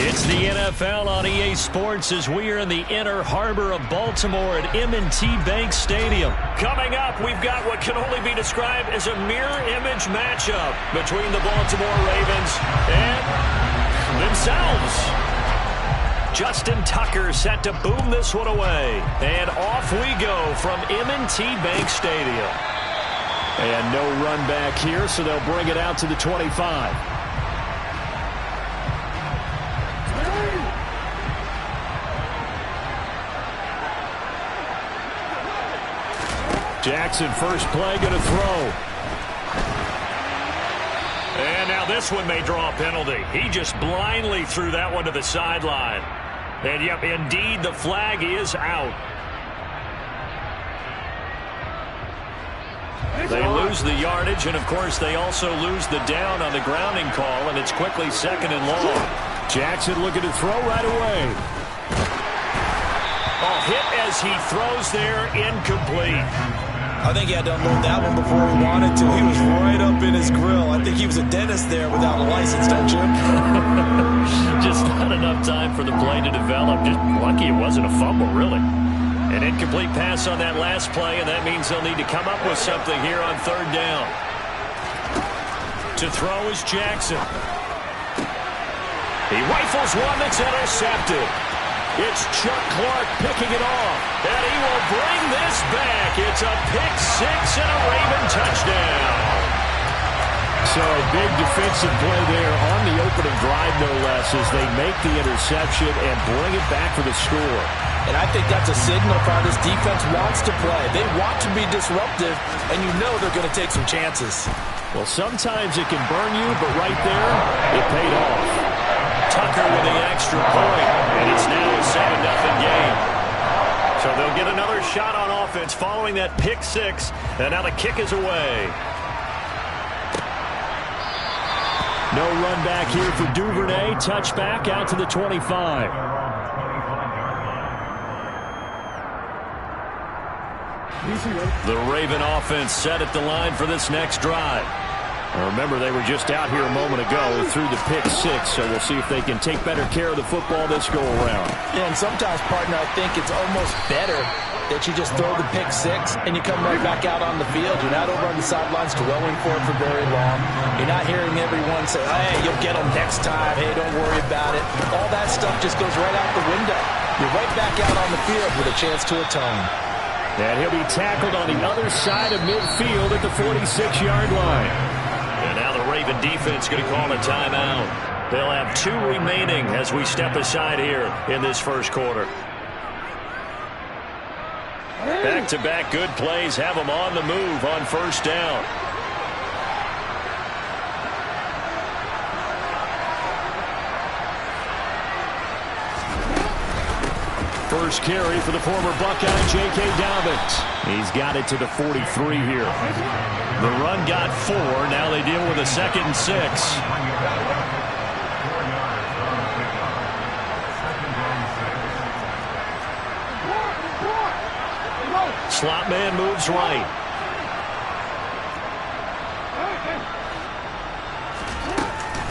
It's the NFL on EA Sports as we are in the inner harbor of Baltimore at M&T Bank Stadium. Coming up, we've got what can only be described as a mirror image matchup between the Baltimore Ravens and themselves. Justin Tucker set to boom this one away. And off we go from M&T Bank Stadium. And no run back here, so they'll bring it out to the 25. Jackson, first play, going to throw. And now this one may draw a penalty. He just blindly threw that one to the sideline. And, yep, indeed, the flag is out. They lose the yardage, and, of course, they also lose the down on the grounding call, and it's quickly 2nd and long. Jackson looking to throw right away. Oh, hit as he throws there, incomplete. I think he had to unload that one before he wanted to. He was right up in his grill. I think he was a dentist there without a license, don't you? Just not enough time for the play to develop. Just lucky it wasn't a fumble, really. An incomplete pass on that last play, and that means they'll need to come up with something here on 3rd down. To throw is Jackson. He rifles one that's intercepted. It's Chuck Clark picking it off, and he will bring this back. It's a pick 6 and a Raven touchdown. So a big defensive play there on the opening drive, no less, as they make the interception and bring it back for the score. And I think that's a signal for how this defense wants to play. They want to be disruptive, and you know they're going to take some chances. Well, sometimes it can burn you, but right there, it paid off. Tucker with the extra point, and it's now a 7-0 game. So they'll get another shot on offense following that pick 6, and now the kick is away. No run back here for Duvernay. Touchback out to the 25. The Raven offense set at the line for this next drive. Now remember, they were just out here a moment ago through the pick 6, so we'll see if they can take better care of the football this go-around. Yeah, and sometimes, partner, I think it's almost better that you just throw the pick 6 and you come right back out on the field. You're not over on the sidelines dwelling for it for very long. You're not hearing everyone say, hey, you'll get them next time. Hey, don't worry about it. All that stuff just goes right out the window. You're right back out on the field with a chance to atone. And he'll be tackled on the other side of midfield at the 46-yard line. And now the Raven defense going to call a timeout. They'll have 2 remaining as we step aside here in this first quarter. Back-to-back good plays have them on the move on 1st down. First carry for the former Buckeye, J.K. Dobbins. He's got it to the 43 here. The run got 4. Now they deal with a 2nd and 6. Slot man moves right.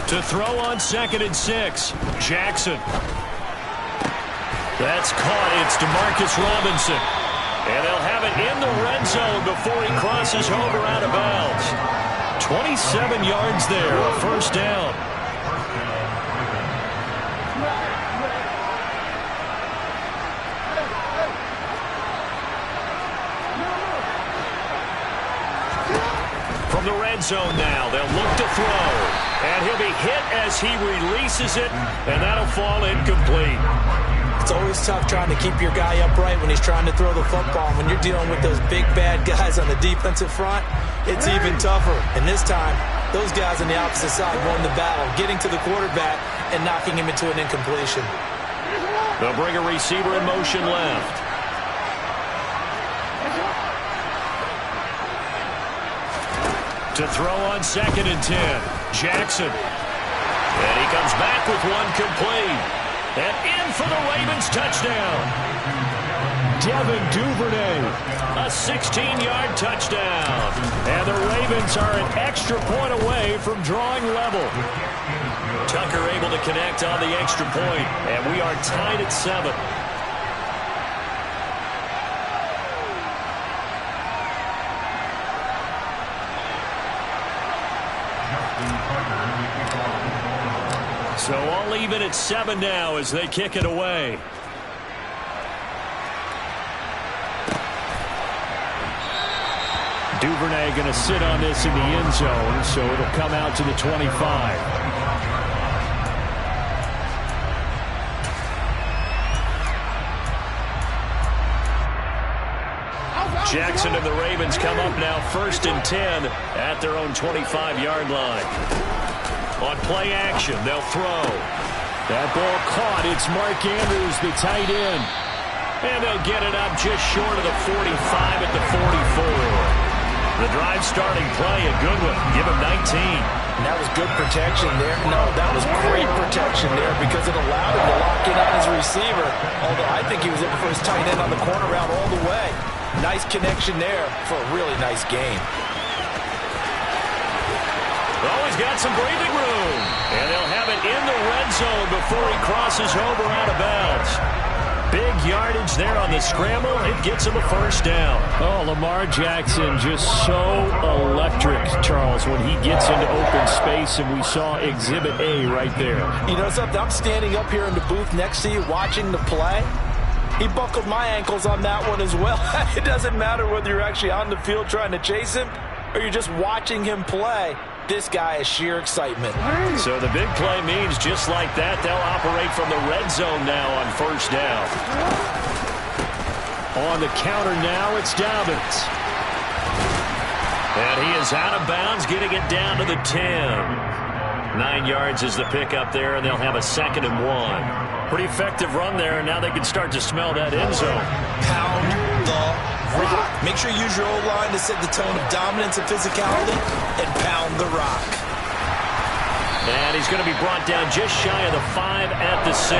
To throw on 2nd and 6. Jackson. That's caught. It's DeMarcus Robinson. And they'll have it in the red zone before he crosses over out of bounds. 27 yards there, a 1st down. From the red zone now, they'll look to throw. And he'll be hit as he releases it, and that'll fall incomplete. It's always tough trying to keep your guy upright when he's trying to throw the football. When you're dealing with those big, bad guys on the defensive front, it's even tougher. And this time, those guys on the opposite side won the battle, getting to the quarterback and knocking him into an incompletion. They'll bring a receiver in motion left. To throw on 2nd and 10, Jackson. And he comes back with one complete. And in for the Ravens touchdown. Devin Duvernay, a 16-yard touchdown. And the Ravens are an extra point away from drawing level. Tucker able to connect on the extra point, and we are tied at 7. So all even at 7 now as they kick it away. Duvernay going to sit on this in the end zone, so it'll come out to the 25. Jackson and the Ravens come up now 1st and 10 at their own 25-yard line. On play action, they'll throw. That ball caught. It's Mark Andrews, the tight end. And they'll get it up just short of the 45 at the 44. The drive starting play, a good one. Give him 19. And that was good protection there. No, that was great protection there because it allowed him to lock in on his receiver. Although I think he was looking for his tight end on the corner route all the way. Nice connection there for a really nice game. Oh, he's got some breathing room. And they'll have it in the red zone before he crosses over out of bounds. Big yardage there on the scramble. It gets him a first down. Oh, Lamar Jackson just so electric, Charles, when he gets into open space, and we saw Exhibit A right there. You know something? I'm standing up here in the booth next to you watching the play. He buckled my ankles on that one as well. It doesn't matter whether you're actually on the field trying to chase him or you're just watching him play. This guy is sheer excitement. So the big play means just like that, they'll operate from the red zone now on first down. On the counter now, it's Dobbins. And he is out of bounds, getting it down to the 10. 9 yards is the pickup there, and they'll have a 2nd and 1. Pretty effective run there, and now they can start to smell that end zone. Pound the rock. Make sure you use your O-line to set the tone of dominance and physicality, and pound the rock. And he's going to be brought down just shy of the 5 at the 6.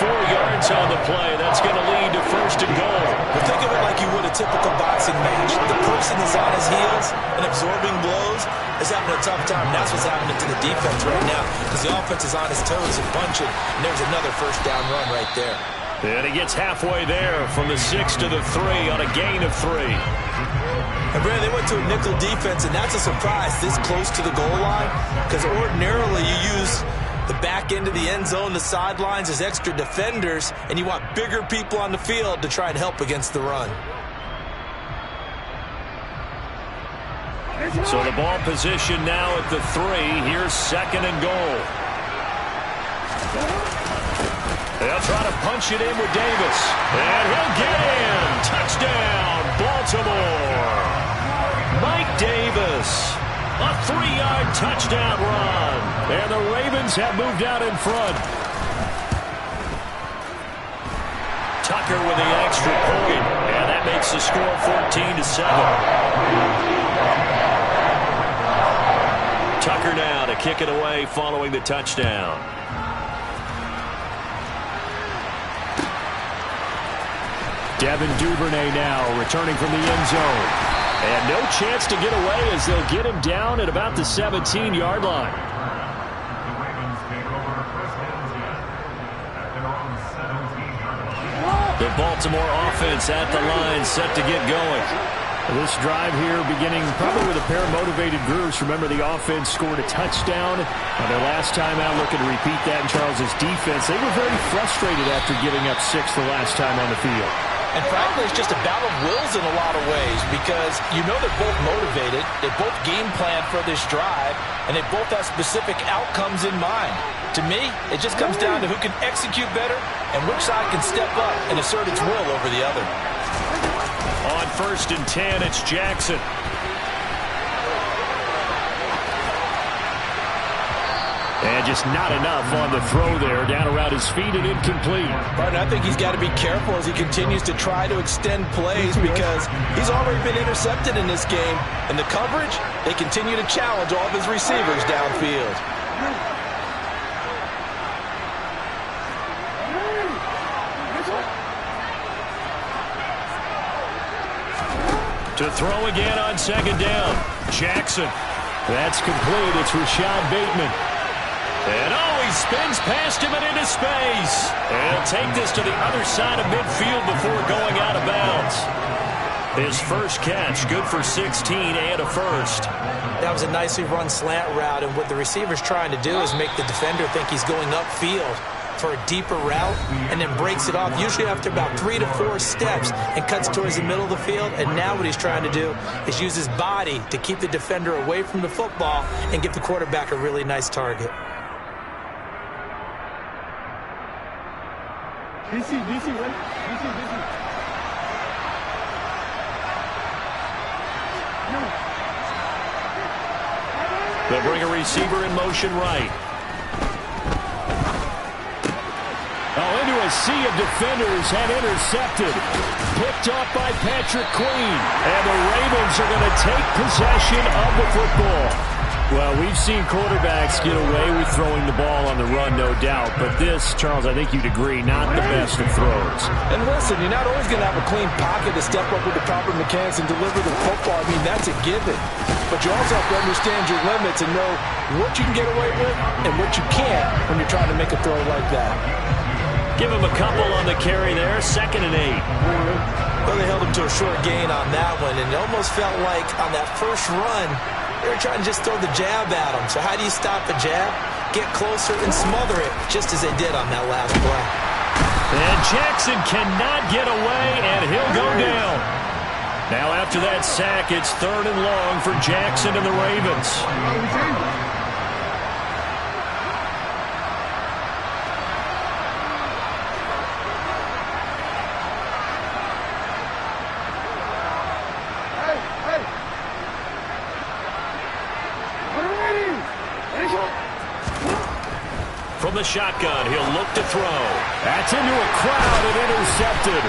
4 yards on the play. That's going to lead to 1st and goal. But think of it like you would a typical boxing match. The person is on his heels and absorbing blows is having a tough time. That's what's happening to the defense right now because the offense is on his toes and bunching. And there's another first down run right there. And he gets halfway there from the 6 to the 3 on a gain of 3. And Brad, they went to a nickel defense, and that's a surprise this close to the goal line because ordinarily you use the back end of the end zone, the sidelines as extra defenders, and you want bigger people on the field to try and help against the run. So the ball position now at the 3. Here's 2nd and goal. They'll try to punch it in with Davis. And he'll get in. Touchdown, Baltimore. Mike Davis. A 3-yard touchdown run. And the Ravens have moved out in front. Tucker with the extra point. And that makes the score 14-7. Tucker now to kick it away following the touchdown. Devin Duvernay now returning from the end zone. And no chance to get away as they'll get him down at about the 17-yard line. The Baltimore offense at the line set to get going. This drive here beginning probably with a pair of motivated groups. Remember, the offense scored a touchdown on their last time out. Looking to repeat that in Charles's defense. They were very frustrated after giving up 6 the last time on the field. And frankly, it's just a battle of wills in a lot of ways because you know they're both motivated. They both game plan for this drive, and they both have specific outcomes in mind. To me, it just comes down to who can execute better and which side can step up and assert its will over the other. On 1st and 10, it's Jackson. And just not enough on the throw there. Down around his feet and incomplete. But I think he's got to be careful as he continues to try to extend plays because he's already been intercepted in this game. And the coverage, they continue to challenge all of his receivers downfield. To throw again on 2nd down. Jackson. That's complete. It's Rashad Bateman. And he spins past him and into space. And he'll take this to the other side of midfield before going out of bounds. His first catch, good for 16 and a first. That was a nicely run slant route, and what the receiver's trying to do is make the defender think he's going upfield for a deeper route and then breaks it off, usually after about 3 to 4 steps, and cuts towards the middle of the field. And now what he's trying to do is use his body to keep the defender away from the football and give the quarterback a really nice target. DC, right? DC. They'll bring a receiver in motion right. Oh, into a sea of defenders and intercepted. Picked off by Patrick Queen. And the Ravens are going to take possession of the football. Well, we've seen quarterbacks get away with throwing the ball on the run, no doubt. But this, Charles, I think you'd agree, not the best of throws. And listen, you're not always going to have a clean pocket to step up with the proper mechanics and deliver the football. I mean, that's a given. But you also have to understand your limits and know what you can get away with and what you can't when you're trying to make a throw like that. Give him a couple on the carry there, 2nd and 8. Well, they held him to a short gain on that one, and it almost felt like on that first run, they were trying to just throw the jab at him. So how do you stop a jab? Get closer and smother it, just as they did on that last play. And Jackson cannot get away, and he'll go down. Now after that sack, it's 3rd and long for Jackson and the Ravens. From the shotgun, he'll look to throw. That's into a crowd and intercepted.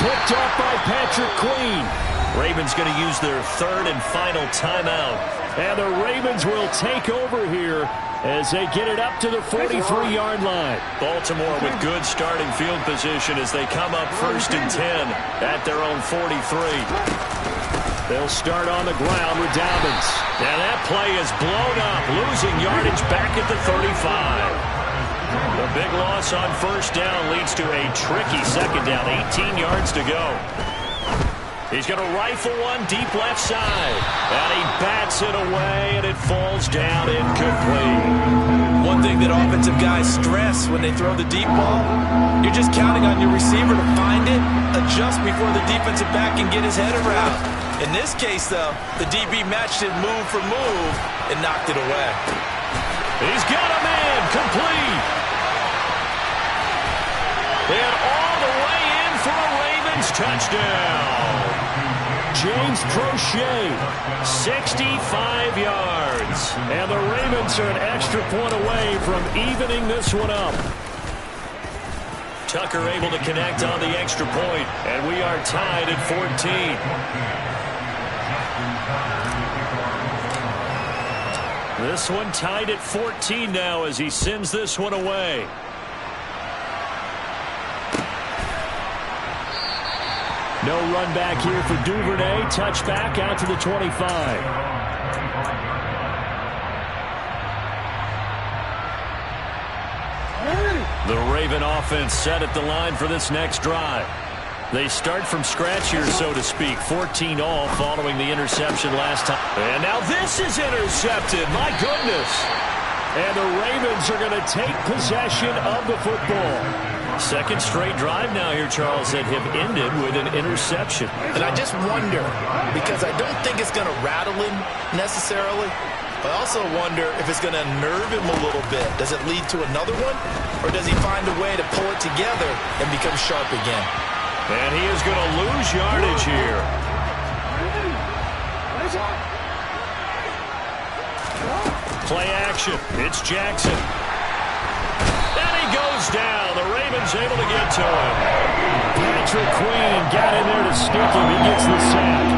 Picked off by Patrick Queen. Ravens going to use their 3rd and final timeout. And the Ravens will take over here as they get it up to the 43-yard line. Baltimore with good starting field position as they come up 1st and 10 at their own 43. They'll start on the ground with Dobbins. And that play is blown up, losing yardage back at the 35. The big loss on 1st down leads to a tricky 2nd down, 18 yards to go. He's going to rifle one deep left side. And he bats it away, and it falls down incomplete. One thing that offensive guys stress when they throw the deep ball, you're just counting on your receiver to find it, adjust before the defensive back can get his head around. In this case, though, the DB matched it move for move and knocked it away. He's got a man, complete. And all the way in for a Ravens touchdown. James Prochet, 65 yards. And the Ravens are an extra point away from evening this one up. Tucker able to connect on the extra point, and we are tied at 14. This one tied at 14 now as he sends this one away. No run back here for Duvernay. Touchback out to the 25. The Raven offense set at the line for this next drive. They start from scratch here, so to speak. 14 all following the interception last time. And now this is intercepted. My goodness. And the Ravens are going to take possession of the football. 2nd straight drive now here, Charles, that have ended with an interception. And I just wonder, because I don't think it's going to rattle him necessarily, but I also wonder if it's going to nerve him a little bit. Does it lead to another one? Or does he find a way to pull it together and become sharp again? And he is going to lose yardage here. Play action. It's Jackson. And he goes down. The Ravens able to get to him. Patrick Queen got in there to stick him. He gets the sack.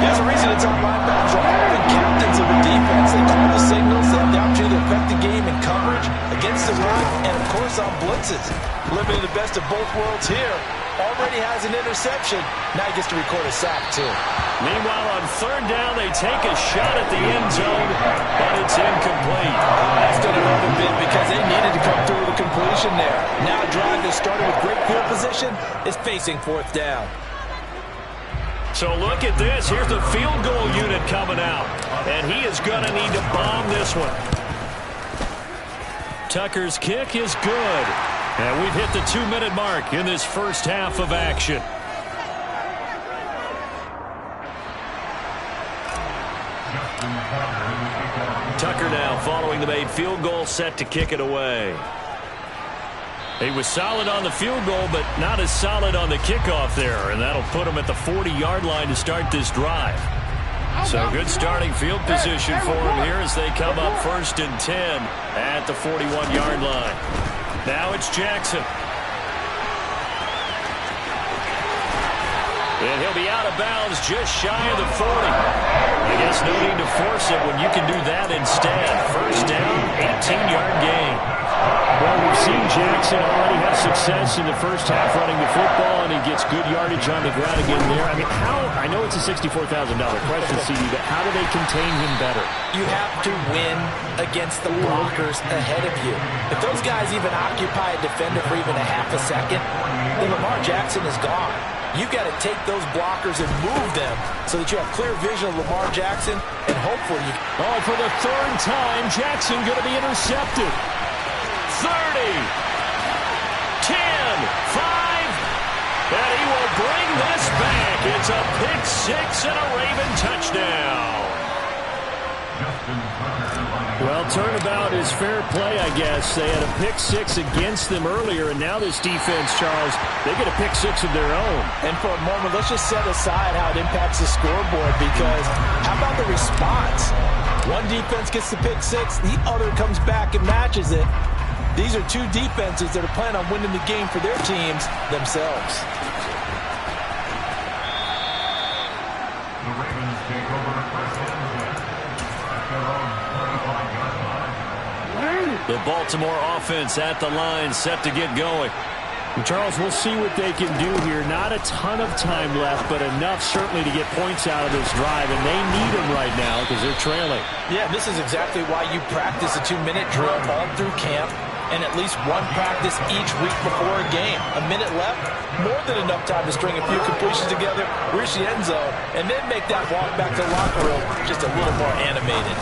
There's a reason it's on linebackers are often captains of the defense. They call the signals. They have the opportunity to affect the game in coverage, against the run, and, of course, on blitzes. Limiting the best of both worlds here. Already has an interception. Now he gets to record a sack, too. Meanwhile, on 3rd down, they take a shot at the end zone, but it's incomplete. That's going to hurt a bit because they needed to come through with a completion there. Now a drive that started with great field position is facing 4th down. So look at this. Here's the field goal unit coming out, and he is going to need to bomb this one. Tucker's kick is good. And we've hit the 2-minute mark in this first half of action. Tucker now following the made field goal, set to kick it away. He was solid on the field goal, but not as solid on the kickoff there. And that'll put him at the 40-yard line to start this drive. So good starting field position for him here as they come up 1st and 10 at the 41-yard line. Now it's Jackson. And he'll be out of bounds just shy of the 40. I guess no need to force it when you can do that instead. First down, 18-yard gain. Well, we've seen Jackson already have success in the first half running the football, and he gets good yardage on the ground again there. I mean, I know it's a $64,000 question, CD, but how do they contain him better? You have to win against the blockers ahead of you. If those guys even occupy a defender for even a half a second, then Lamar Jackson is gone. You've got to take those blockers and move them so that you have clear vision of Lamar Jackson, and hopefully you... Oh, for the third time, Jackson going to be intercepted. 30, 10, 5, and he will bring this back. It's a pick six and a Raven touchdown. Well, turnabout is fair play, I guess. They had a pick six against them earlier, and now this defense, Charles, they get a pick six of their own. And for a moment, let's just set aside how it impacts the scoreboard, because how about the response? One defense gets the pick six, the other comes back and matches it. These are two defenses that are planning on winning the game for their teams themselves. The Ravens take over first and 10. The Baltimore offense at the line, set to get going. Charles, we'll see what they can do here. Not a ton of time left, but enough certainly to get points out of this drive, and they need them right now because they're trailing. Yeah, this is exactly why you practice a 2-minute drill all through camp, and at least one practice each week before a game. A minute left, more than enough time to string a few completions together, reach the end zone, and then make that walk back to the locker room just a little more animated.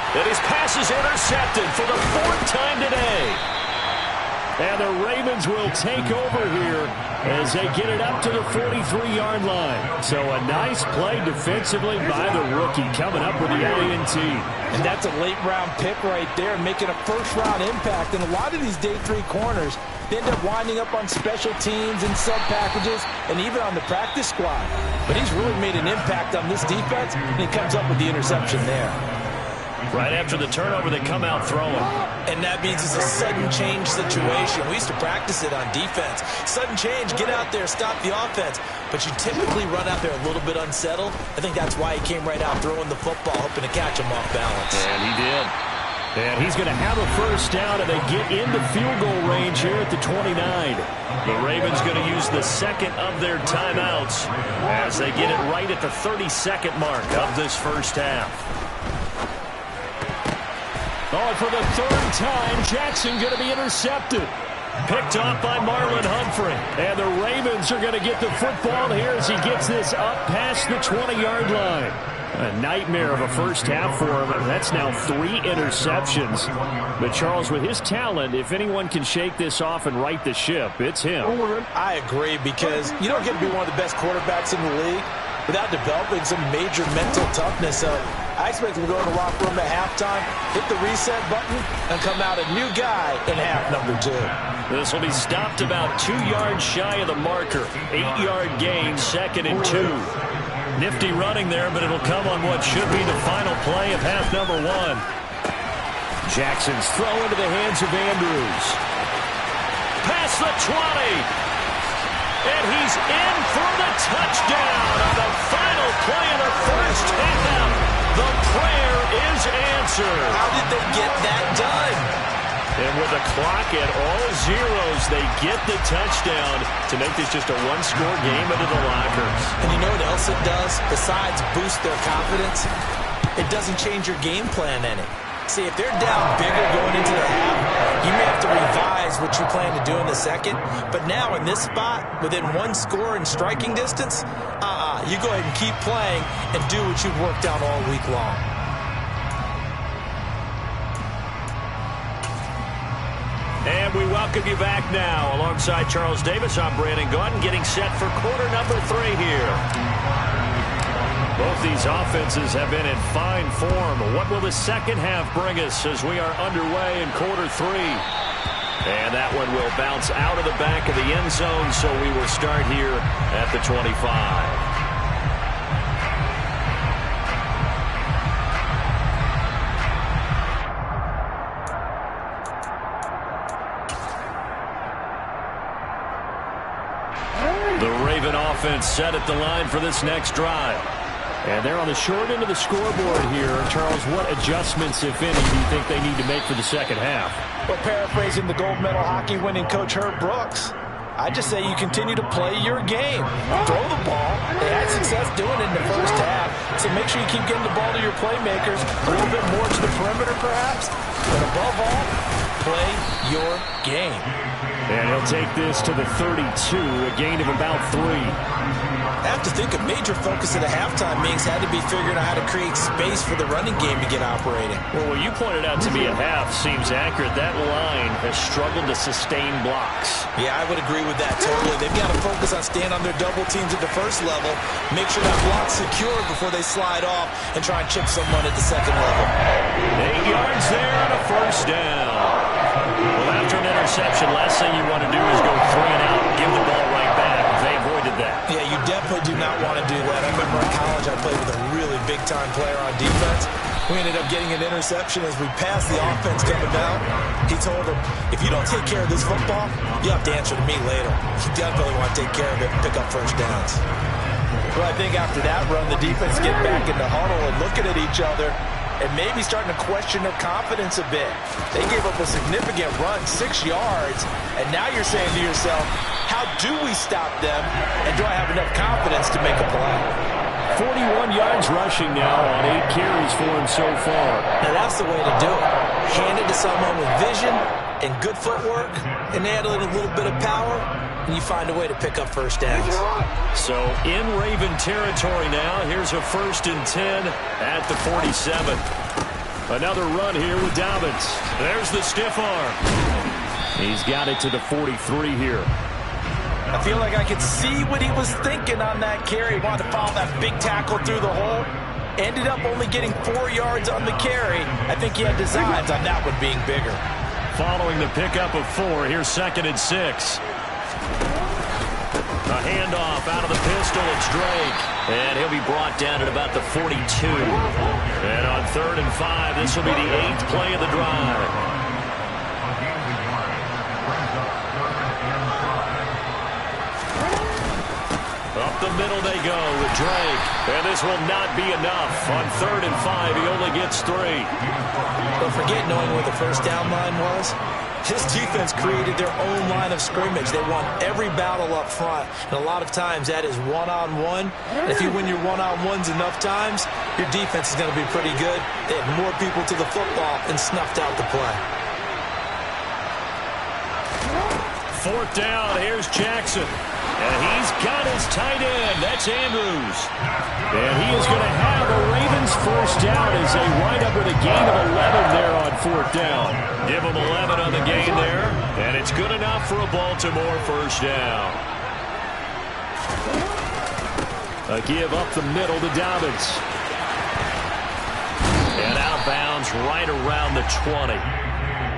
And his pass is intercepted for the fourth time today. And the Ravens will take over here as they get it up to the 43-yard line. So a nice play defensively by the rookie coming up with the INT. And that's a late-round pick right there, making a first-round impact. And a lot of these day three corners, they end up winding up on special teams and sub-packages and even on the practice squad. But he's really made an impact on this defense, and he comes up with the interception there. Right after the turnover, they come out throwing. And that means it's a sudden change situation. We used to practice it on defense. Sudden change, get out there, stop the offense. But you typically run out there a little bit unsettled. I think that's why he came right out throwing the football, hoping to catch him off balance. And he did. And he's going to have a first down, and they get into field goal range here at the 29. The Ravens going to use the second of their timeouts as they get it right at the 32nd mark of this first half. Oh, for the third time, Jackson going to be intercepted. Picked off by Marlon Humphrey. And the Ravens are going to get the football here as he gets this up past the 20-yard line. A nightmare of a first half for him. That's now 3 interceptions. But Charles, with his talent, if anyone can shake this off and right the ship, it's him. I agree, because you don't get to be one of the best quarterbacks in the league without developing some major mental toughness. So I expect him to go in the locker room at halftime, hit the reset button, and come out a new guy in half number 2. This will be stopped about 2 yards shy of the marker. 8-yard gain, 2nd and 2. Nifty running there, but it'll come on what should be the final play of half number 1. Jackson's throw into the hands of Andrews. Past the 20. And he's in for the touchdown on the final play of the first half. The prayer is answered. How did they get that done? And with the clock at all zeros, they get the touchdown to make this just a one-score game into the lockers. And you know what else it does? Besides boost their confidence, it doesn't change your game plan any. See, if they're down bigger going into the half, you may have to revise what you plan to do in the second. But now in this spot, within 1 score in striking distance, you go ahead and keep playing and do what you've worked out all week long. And we welcome you back now. Alongside Charles Davis, I'm Brandon Gaudin, getting set for quarter number 3 here. Both these offenses have been in fine form. What will the second half bring us as we are underway in quarter 3? And that one will bounce out of the back of the end zone, so we will start here at the 25. Raven offense set at the line for this next drive. And they're on the short end of the scoreboard here. Charles, what adjustments, if any, do you think they need to make for the second half? Well, paraphrasing the gold medal hockey winning coach Herb Brooks, I just say you continue to play your game. Throw the ball. They had success doing it in the first half, so make sure you keep getting the ball to your playmakers, a little bit more to the perimeter perhaps, but above all, play your game. And he'll take this to the 32, a gain of about 3. I have to think a major focus of the halftime meetings had to be figuring out how to create space for the running game to get operating. Well, what you pointed out to me at half seems accurate. That line has struggled to sustain blocks. Yeah, I would agree with that totally. They've got to focus on staying on their double teams at the first level, make sure that block's secure before they slide off and try and chip someone at the second level. 8 yards there on a first down. Well, after an interception, last thing you want to do is go 3 and out and give the ball right back. They avoided that. Yeah, you definitely do not want to do that. I remember in college I played with a really big-time player on defense. We ended up getting an interception as we passed the offense coming down. He told him, if you don't take care of this football, you have to answer to me later. You definitely want to take care of it and pick up first downs. Well, I think after that run, the defense get back in the huddle and looking at each other and maybe starting to question their confidence a bit. They gave up a significant run, 6 yards, and now you're saying to yourself, how do we stop them, and do I have enough confidence to make a play? 41 yards rushing now on 8 carries for him so far. Now that's the way to do it. Hand it to someone with vision and good footwork, and add a little bit of power, and you find a way to pick up first downs. So in Raven territory now, here's a 1st and 10 at the 47. Another run here with Dobbins. There's the stiff arm. He's got it to the 43 here. I feel like I could see what he was thinking on that carry. Wanted to follow that big tackle through the hole. Ended up only getting 4 yards on the carry. I think he had designs on that one being bigger. Following the pickup of 4, here's 2nd and 6. A handoff out of the pistol. It's Drake. And he'll be brought down at about the 42. And on 3rd and 5, this will be the 8th play of the drive. Up the middle they go with Drake. And this will not be enough. On 3rd and 5, he only gets 3. Don't forget knowing where the first down line was. This defense created their own line of scrimmage. They won every battle up front. And a lot of times that is one-on-one. And if you win your one-on-ones enough times, your defense is going to be pretty good. They had more people to the football and snuffed out the play. 4th down, here's Jackson. And he's got his tight end. That's Andrews. And he is going to have a Ravens first down as they wind up with a gain of 11 there on 4th down. Give him 11 on the gain there. And it's good enough for a Baltimore first down. A give up the middle to Dobbins. And out of bounds right around the 20.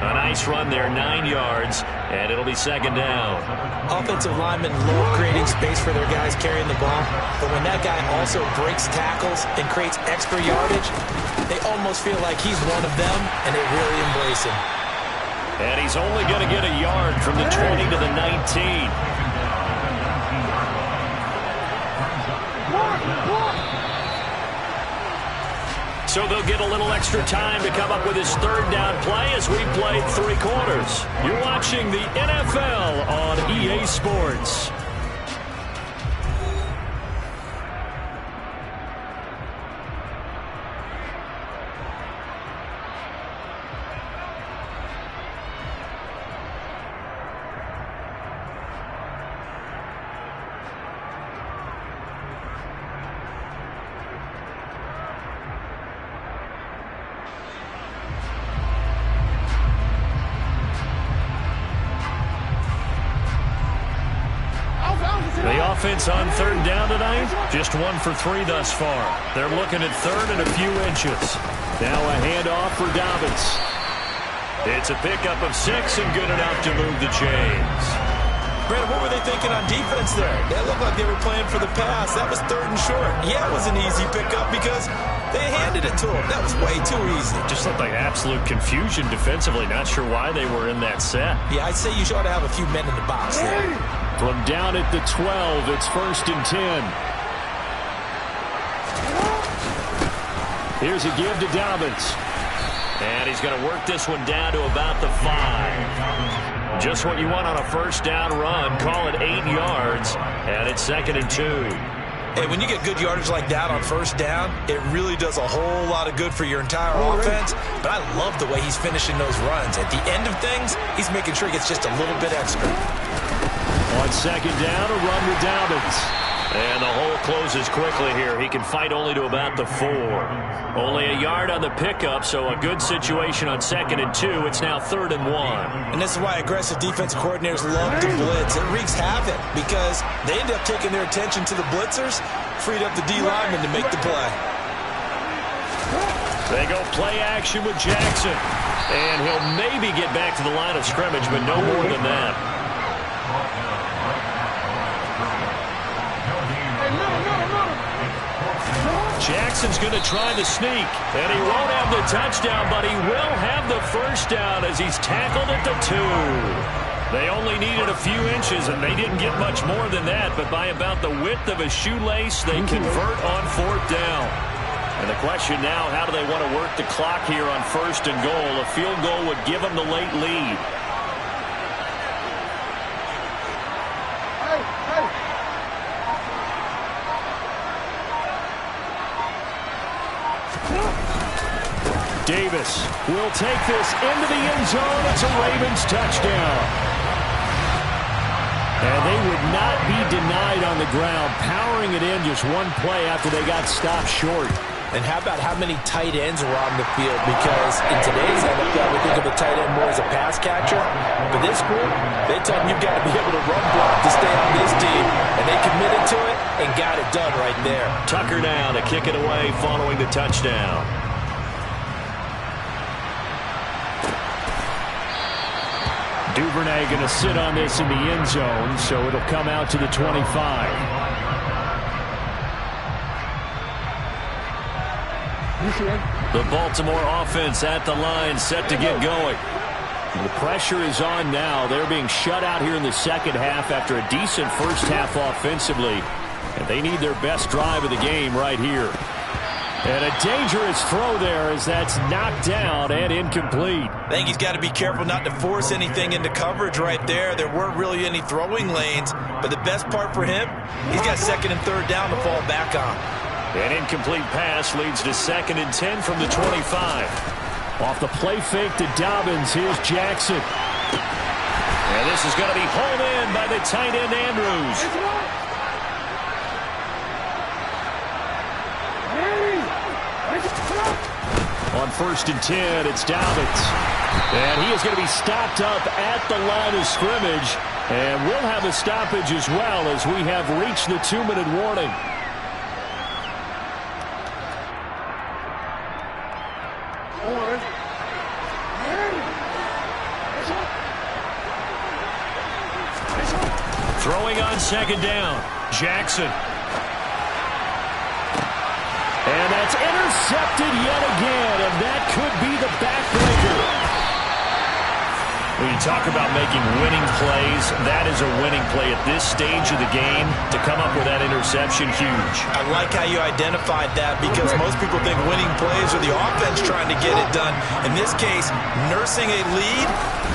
A nice run there, 9 yards, and it'll be 2nd down. Offensive linemen love creating space for their guys carrying the ball, but when that guy also breaks tackles and creates extra yardage, they almost feel like he's one of them, and they really embrace him. And he's only going to get a yard from the 20 to the 19. So they'll get a little extra time to come up with his 3rd down play as we played 3 quarters. You're watching the NFL on EA Sports. Offense on 3rd down tonight, just 1 for 3 thus far. They're looking at 3rd and a few inches. Now a handoff for Dobbins. It's a pickup of 6 and good enough to move the chains. Brandon, what were they thinking on defense there? That looked like they were playing for the pass. That was 3rd and short. Yeah, it was an easy pickup because they handed it to him. That was way too easy. Just looked like absolute confusion defensively. Not sure why they were in that set. Yeah, I'd say you ought to have a few men in the box there. From down at the 12, it's 1st and 10. Here's a give to Dobbins. And he's going to work this one down to about the 5. Just what you want on a first down run. Call it 8 yards. And it's 2nd and 2. Hey, when you get good yardage like that on first down, it really does a whole lot of good for your entire offense. But I love the way he's finishing those runs. At the end of things, he's making sure he gets just a little bit extra. On 2nd down, a run with Dobbins. And the hole closes quickly here. He can fight only to about the 4. Only a yard on the pickup, so a good situation on 2nd and 2. It's now 3rd and 1. And this is why aggressive defensive coordinators love to blitz. It wreaks havoc because they end up taking their attention to the blitzers, freed up the D lineman to make the play. They go play action with Jackson. And he'll maybe get back to the line of scrimmage, but no more than that. Jackson's going to try the sneak, and he won't have the touchdown, but he will have the first down as he's tackled at the 2. They only needed a few inches, and they didn't get much more than that, but by about the width of a shoelace, they convert on 4th down. And the question now, how do they want to work the clock here on 1st and goal? A field goal would give them the late lead. Davis will take this into the end zone. It's a Ravens touchdown. And they would not be denied on the ground, powering it in just one play after they got stopped short. And how about how many tight ends were on the field? Because in today's NFL, we think of a tight end more as a pass catcher. But this group, they tell them you've got to be able to run block to stay on this team. And they committed to it and got it done right there. Tucker now to kick it away following the touchdown. Duvernay going to sit on this in the end zone, so it'll come out to the 25. The Baltimore offense at the line, set to get going. The pressure is on now. They're being shut out here in the second half after a decent first half offensively. And they need their best drive of the game right here. And a dangerous throw there as that's knocked down and incomplete. I think he's got to be careful not to force anything into coverage right there. There weren't really any throwing lanes, but the best part for him, he's got 2nd and 3rd down to fall back on. An incomplete pass leads to 2nd and 10 from the 25. Off the play fake to Dobbins, here's Jackson. And this is going to be hauled in by the tight end Andrews. On 1st and 10, it's Dobbins. And he is going to be stopped up at the line of scrimmage. And we'll have a stoppage as well as we have reached the 2-minute warning. Throwing on 2nd down, Jackson. And that's intercepted yet again, and that could be the backbreaker. When you talk about making winning plays, that is a winning play at this stage of the game. To come up with that interception, huge. I like how you identified that because most people think winning plays are the offense trying to get it done. In this case, nursing a lead,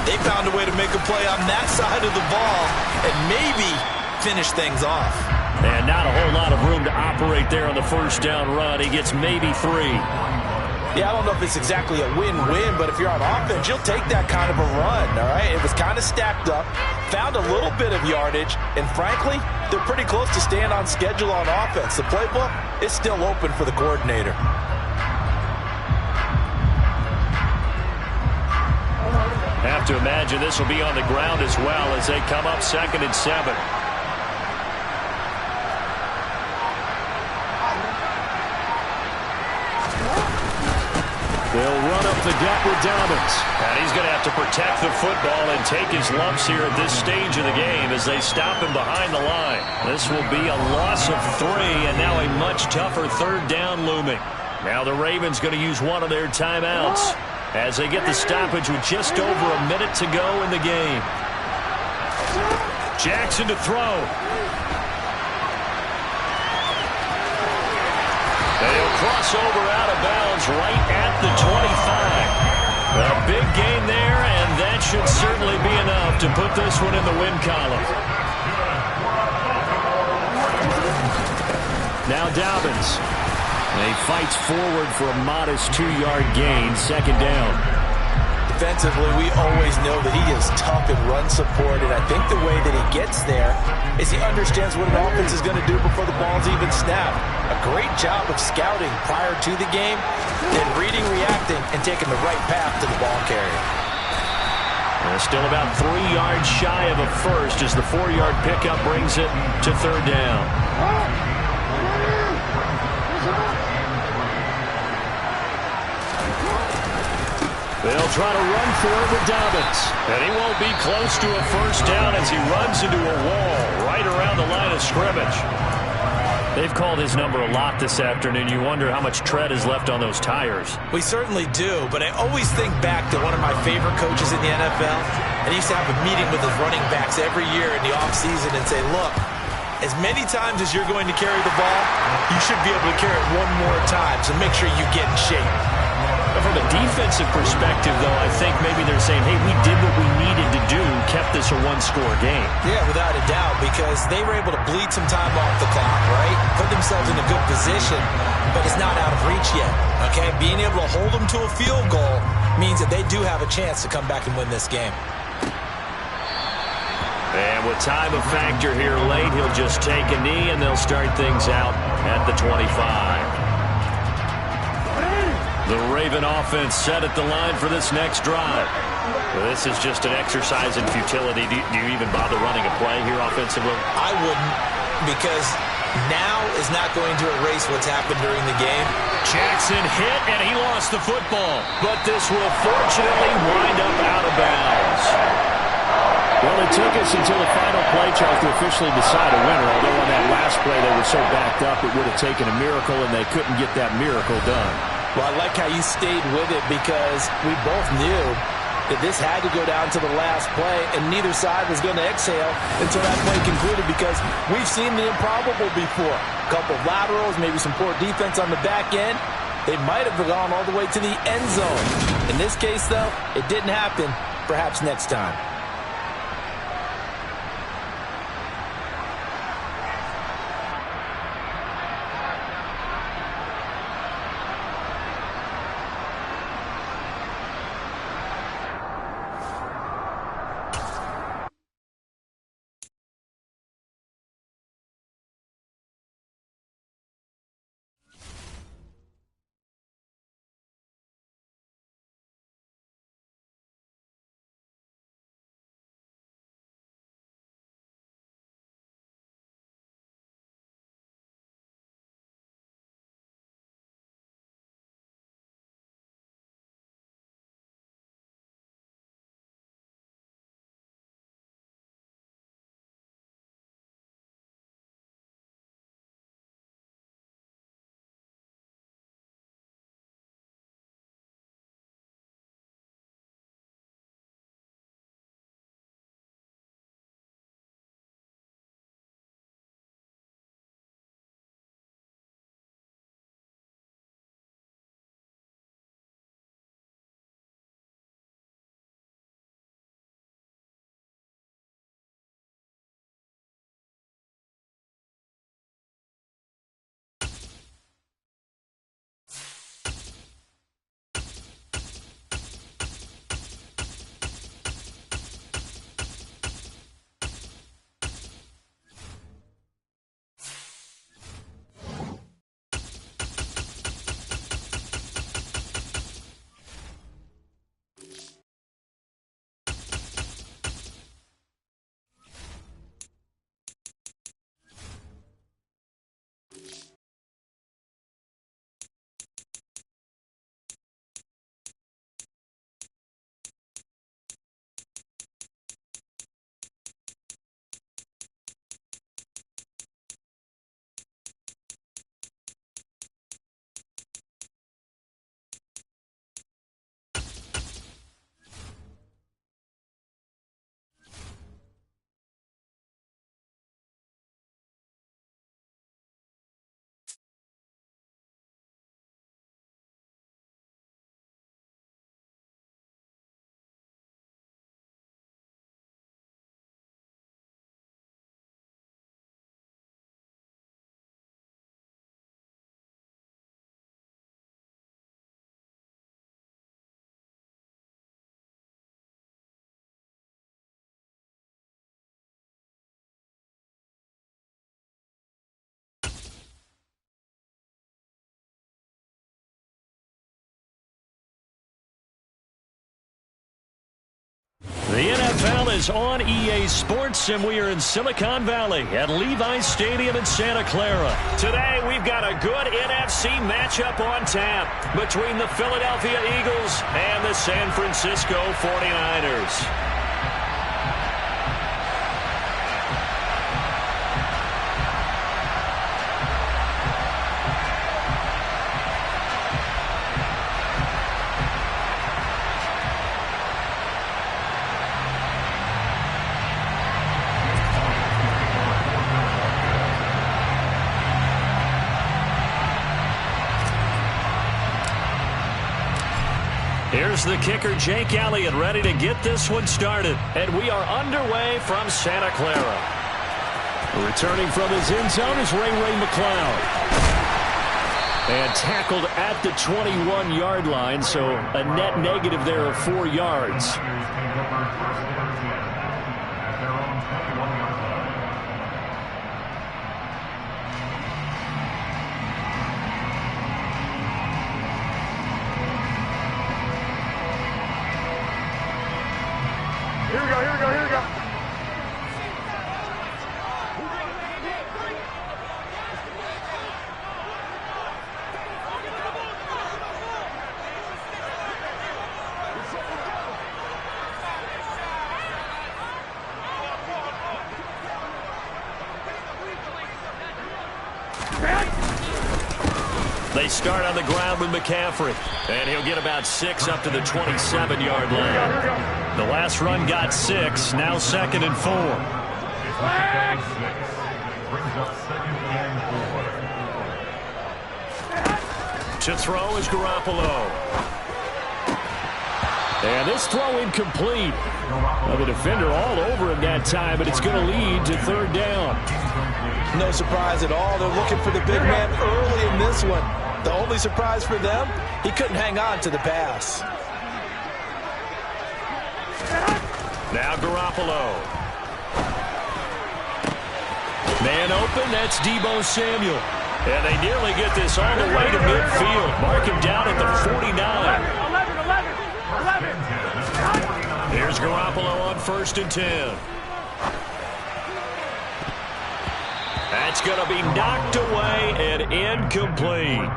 they found a way to make a play on that side of the ball and maybe finish things off. And not a whole lot of room to operate there on the first down run. He gets maybe 3. Yeah, I don't know if it's exactly a win-win, but if you're on offense, you'll take that kind of a run, all right? It was kind of stacked up, found a little bit of yardage, and frankly, they're pretty close to staying on schedule on offense. The playbook is still open for the coordinator. Have to imagine this will be on the ground as well as they come up 2nd and 7. They'll run up the gut with Dobbins. And he's going to have to protect the football and take his lumps here at this stage of the game as they stop him behind the line. This will be a loss of 3 and now a much tougher 3rd down looming. Now the Ravens going to use one of their timeouts as they get the stoppage with just over a minute to go in the game. Jackson to throw. They'll cross over out of bounds right at the 25. A big gain there, and that should certainly be enough to put this one in the win column. Now Dobbins. He fights forward for a modest 2-yard gain, second down. Defensively, we always know that he is tough in run support, and I think the way that he gets there is he understands what an offense is going to do before the ball's even snapped. A great job of scouting prior to the game, then reading, reacting, and taking the right path to the ball carrier. Still about 3 yards shy of a first as the 4-yard pickup brings it to third down. They'll try to run for it with Dobbins. And he won't be close to a first down as he runs into a wall right around the line of scrimmage. They've called his number a lot this afternoon. You wonder how much tread is left on those tires. We certainly do, but I always think back to one of my favorite coaches in the NFL. And he used to have a meeting with his running backs every year in the offseason and say, look, as many times as you're going to carry the ball, you should be able to carry it one more time, so make sure you get in shape. From a defensive perspective, though, I think maybe they're saying, hey, we did what we needed to do, kept this a one-score game. Yeah, without a doubt, because they were able to bleed some time off the clock, right? Put themselves in a good position, but it's not out of reach yet, okay? Being able to hold them to a field goal means that they do have a chance to come back and win this game. And with time a factor here late, he'll just take a knee, and they'll start things out at the 25. The Raven offense set at the line for this next drive. Well, this is just an exercise in futility. Do you even bother running a play here offensively? I wouldn't, because now is not going to erase what's happened during the game. Jackson hit, and he lost the football. But this will fortunately wind up out of bounds. Well, it took us until the final play, Charles, to officially decide a winner. Although on that last play they were so backed up, it would have taken a miracle, and they couldn't get that miracle done. Well, I like how you stayed with it, because we both knew that this had to go down to the last play, and neither side was going to exhale until that play concluded, because we've seen the improbable before. A couple of laterals, maybe some poor defense on the back end. They might have gone all the way to the end zone. In this case, though, it didn't happen. Perhaps next time. The NFL is on EA Sports, and we are in Silicon Valley at Levi's Stadium in Santa Clara. Today, we've got a good NFC matchup on tap between the Philadelphia Eagles and the San Francisco 49ers. Here's the kicker, Jake Elliott, ready to get this one started. And we are underway from Santa Clara. Returning from his end zone is Ray McCloud. And tackled at the 21-yard line, so a net negative there of 4 yards. Here we go, here we go, here we go. They start on the ground with McCaffrey, and he'll get about 6 up to the 27-yard line. The last run got 6, now 2nd and 4. To throw is Garoppolo. And this throw incomplete. Well, the defender all over him that time, but it's going to lead to 3rd down. No surprise at all. They're looking for the big man early in this one. The only surprise for them, he couldn't hang on to the pass. Now Garoppolo. Man open, that's Deebo Samuel. And they nearly get this all the way to midfield. Mark him down at the 49. 11. Here's Garoppolo on 1st and 10. That's going to be knocked away and incomplete.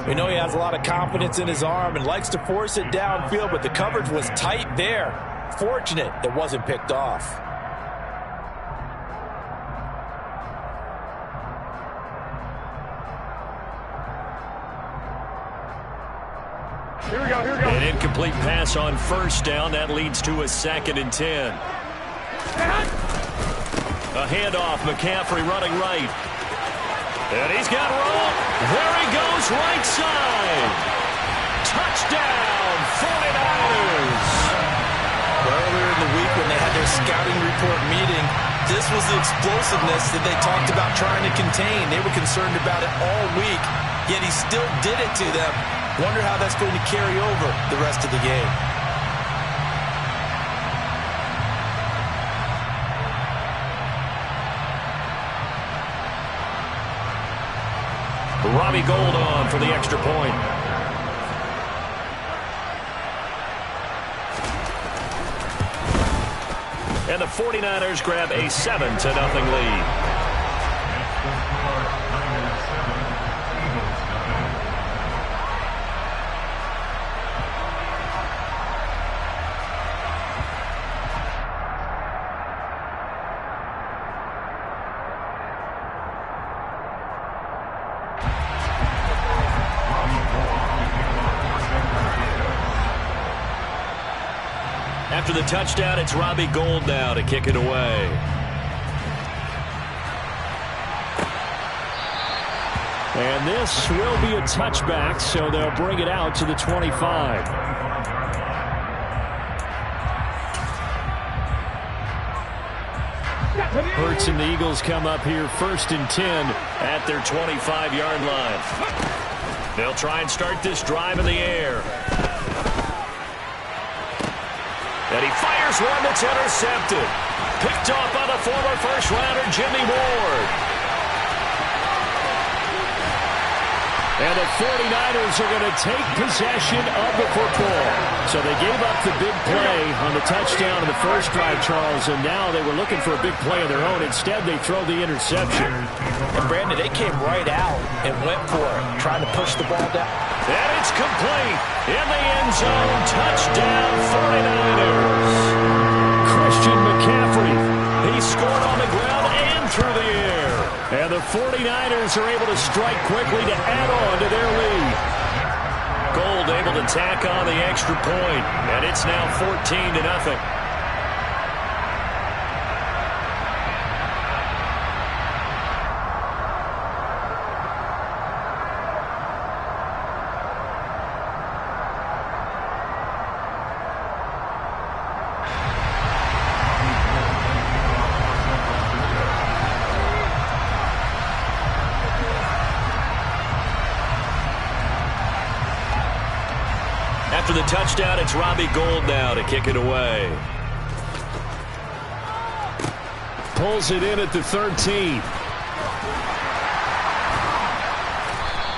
We know he has a lot of confidence in his arm and likes to force it downfield, but the coverage was tight there. Fortunate it wasn't picked off. Here we go, here we go. An incomplete pass on 1st down. That leads to a 2nd and 10. A handoff, McCaffrey running right. And he's got room. There he goes, right side. Touchdown, 49ers. Earlier in the week when they had their scouting report meeting, this was the explosiveness that they talked about trying to contain. They were concerned about it all week, yet he still did it to them. Wonder how that's going to carry over the rest of the game. Robbie Gould on for the extra point. And the 49ers grab a 7-0 lead. After the touchdown, it's Robbie Gould now to kick it away. And this will be a touchback, so they'll bring it out to the 25. Hurts and the Eagles come up here 1st and 10 at their 25-yard line. They'll try and start this drive in the air. And he fires one that's intercepted. Picked off by the former first-rounder Jimmy Ward. And the 49ers are going to take possession of the football. So they gave up the big play on the touchdown in the first drive, Charles, and now they were looking for a big play of their own. Instead, they throw the interception. And, Brandon, they came right out and went for it, trying to push the ball down. And it's complete. In the end zone, touchdown 49ers. Christian McCaffrey. He scored on the ground and through the air. And the 49ers are able to strike quickly to add on to their lead. Gold able to tack on the extra point, and it's now 14-0. After the touchdown, it's Robbie Gould now to kick it away. Pulls it in at the 13.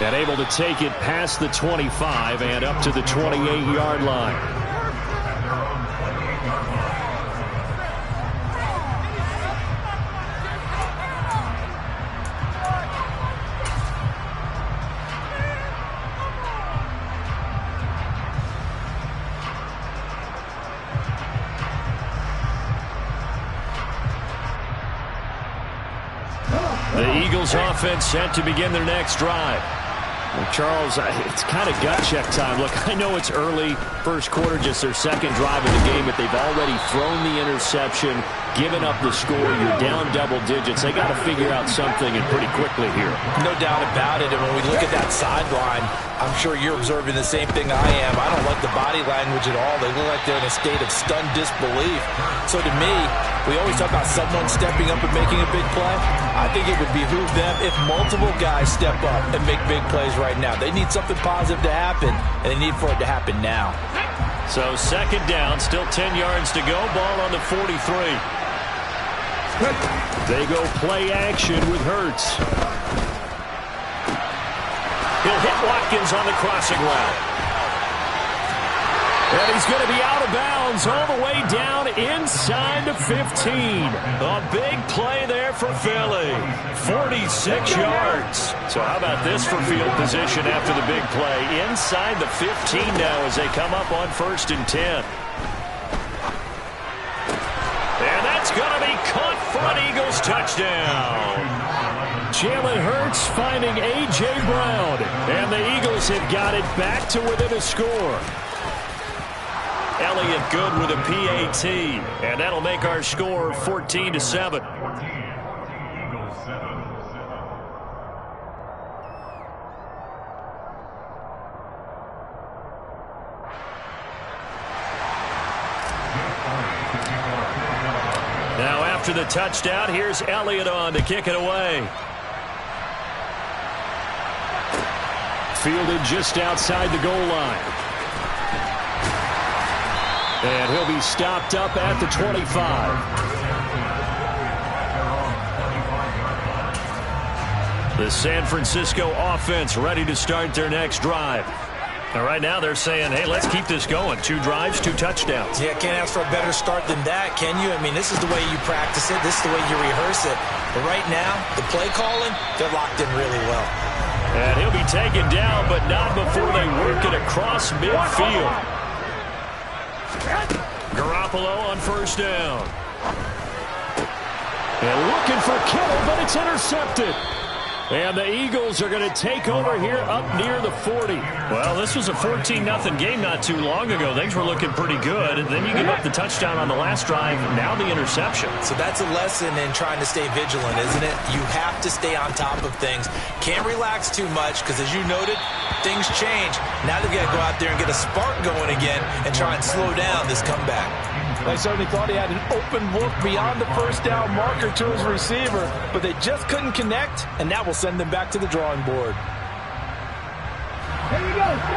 And able to take it past the 25 and up to the 28-yard line. The Eagles offense set to begin their next drive. Well, Charles, it's kind of gut check time. Look, I know it's early, first quarter, just their second drive of the game, but they've already thrown the interception, given up the score. You're down double digits. They got to figure out something, and pretty quickly here. No doubt about it. And when we look at that sideline, I'm sure you're observing the same thing I am. I don't like the body language at all. They look like they're in a state of stunned disbelief. So to me, we always talk about someone stepping up and making a big play. I think it would behoove them if multiple guys step up and make big plays right now. They need something positive to happen, and they need for it to happen now. So second down, still 10 yards to go. Ball on the 43. They go play action with Hurts. He'll hit Watkins on the crossing route. And he's going to be out of bounds all the way down inside the 15. A big play there for Philly. 46 yards. So how about this for field position after the big play? Inside the 15 now as they come up on 1st and 10. And that's going to be caught for an Eagles touchdown. Jalen Hurts finding A.J. Brown. And the Eagles have got it back to within a score. Elliott good with a PAT. And that'll make our score 14-7. Now after the touchdown, here's Elliott on to kick it away. Fielded just outside the goal line. And he'll be stopped up at the 25. The San Francisco offense ready to start their next drive. And right now they're saying, hey, let's keep this going. 2 drives, 2 touchdowns. Yeah, can't ask for a better start than that, can you? I mean, this is the way you practice it. This is the way you rehearse it. But right now, the play calling, they're locked in really well. And he'll be taken down, but not before they work it across midfield. Garoppolo on 1st down. And looking for Kittle, but it's intercepted. And the Eagles are going to take over here up near the 40. Well, this was a 14-0 game not too long ago. Things were looking pretty good. And then you give up the touchdown on the last drive, now the interception. So that's a lesson in trying to stay vigilant, isn't it? You have to stay on top of things. Can't relax too much because, as you noted, things change. Now they've got to go out there and get a spark going again and try and slow down this comeback. They certainly thought he had an open look beyond the 1st down marker to his receiver, but they just couldn't connect, and that will send them back to the drawing board.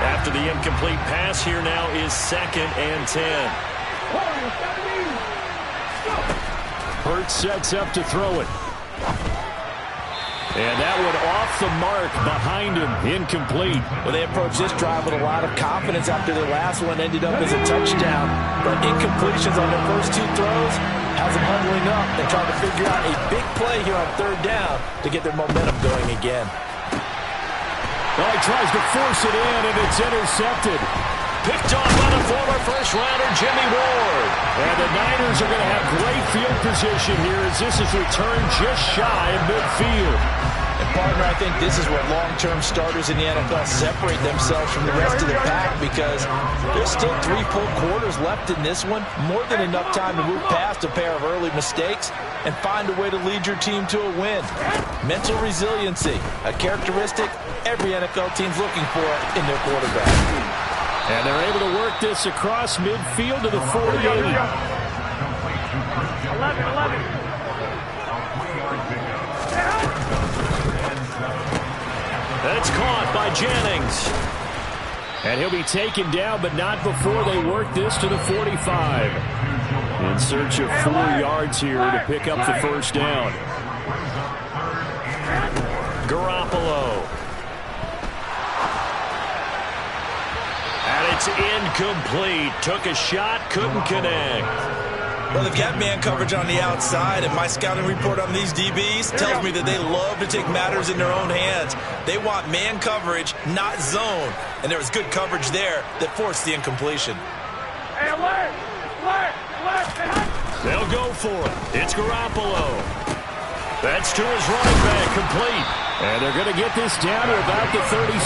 After the incomplete pass, here now is 2nd and 10. Hurts sets up to throw it. And that one off the mark behind him, incomplete. Well, they approached this drive with a lot of confidence after their last one ended up as a touchdown. But incompletions on their first two throws has them huddling up and trying to figure out a big play here on third down to get their momentum going again. Well, he tries to force it in, and it's intercepted. Picked off by the former first-rounder Jimmy Ward. And the Niners are going to have great field position here as this is returned just shy of midfield. And, partner, I think this is where long-term starters in the NFL separate themselves from the rest of the pack because there's still 3 full quarters left in this one. More than enough time to move past a pair of early mistakes and find a way to lead your team to a win. Mental resiliency, a characteristic every NFL team's looking for in their quarterback. And they're able to work this across midfield to the 48. 11. That's caught by Jennings. And he'll be taken down, but not before they work this to the 45. In search of 4 yards here to pick up the first down. Garoppolo. And it's incomplete. Took a shot, couldn't connect. Well, they've got man coverage on the outside, and my scouting report on these DBs tells me that they love to take matters in their own hands. They want man coverage, not zone. And there was good coverage there that forced the incompletion. Hey, left. They'll go for it. It's Garoppolo. That's to his running back, complete. And they're going to get this down to about the 37.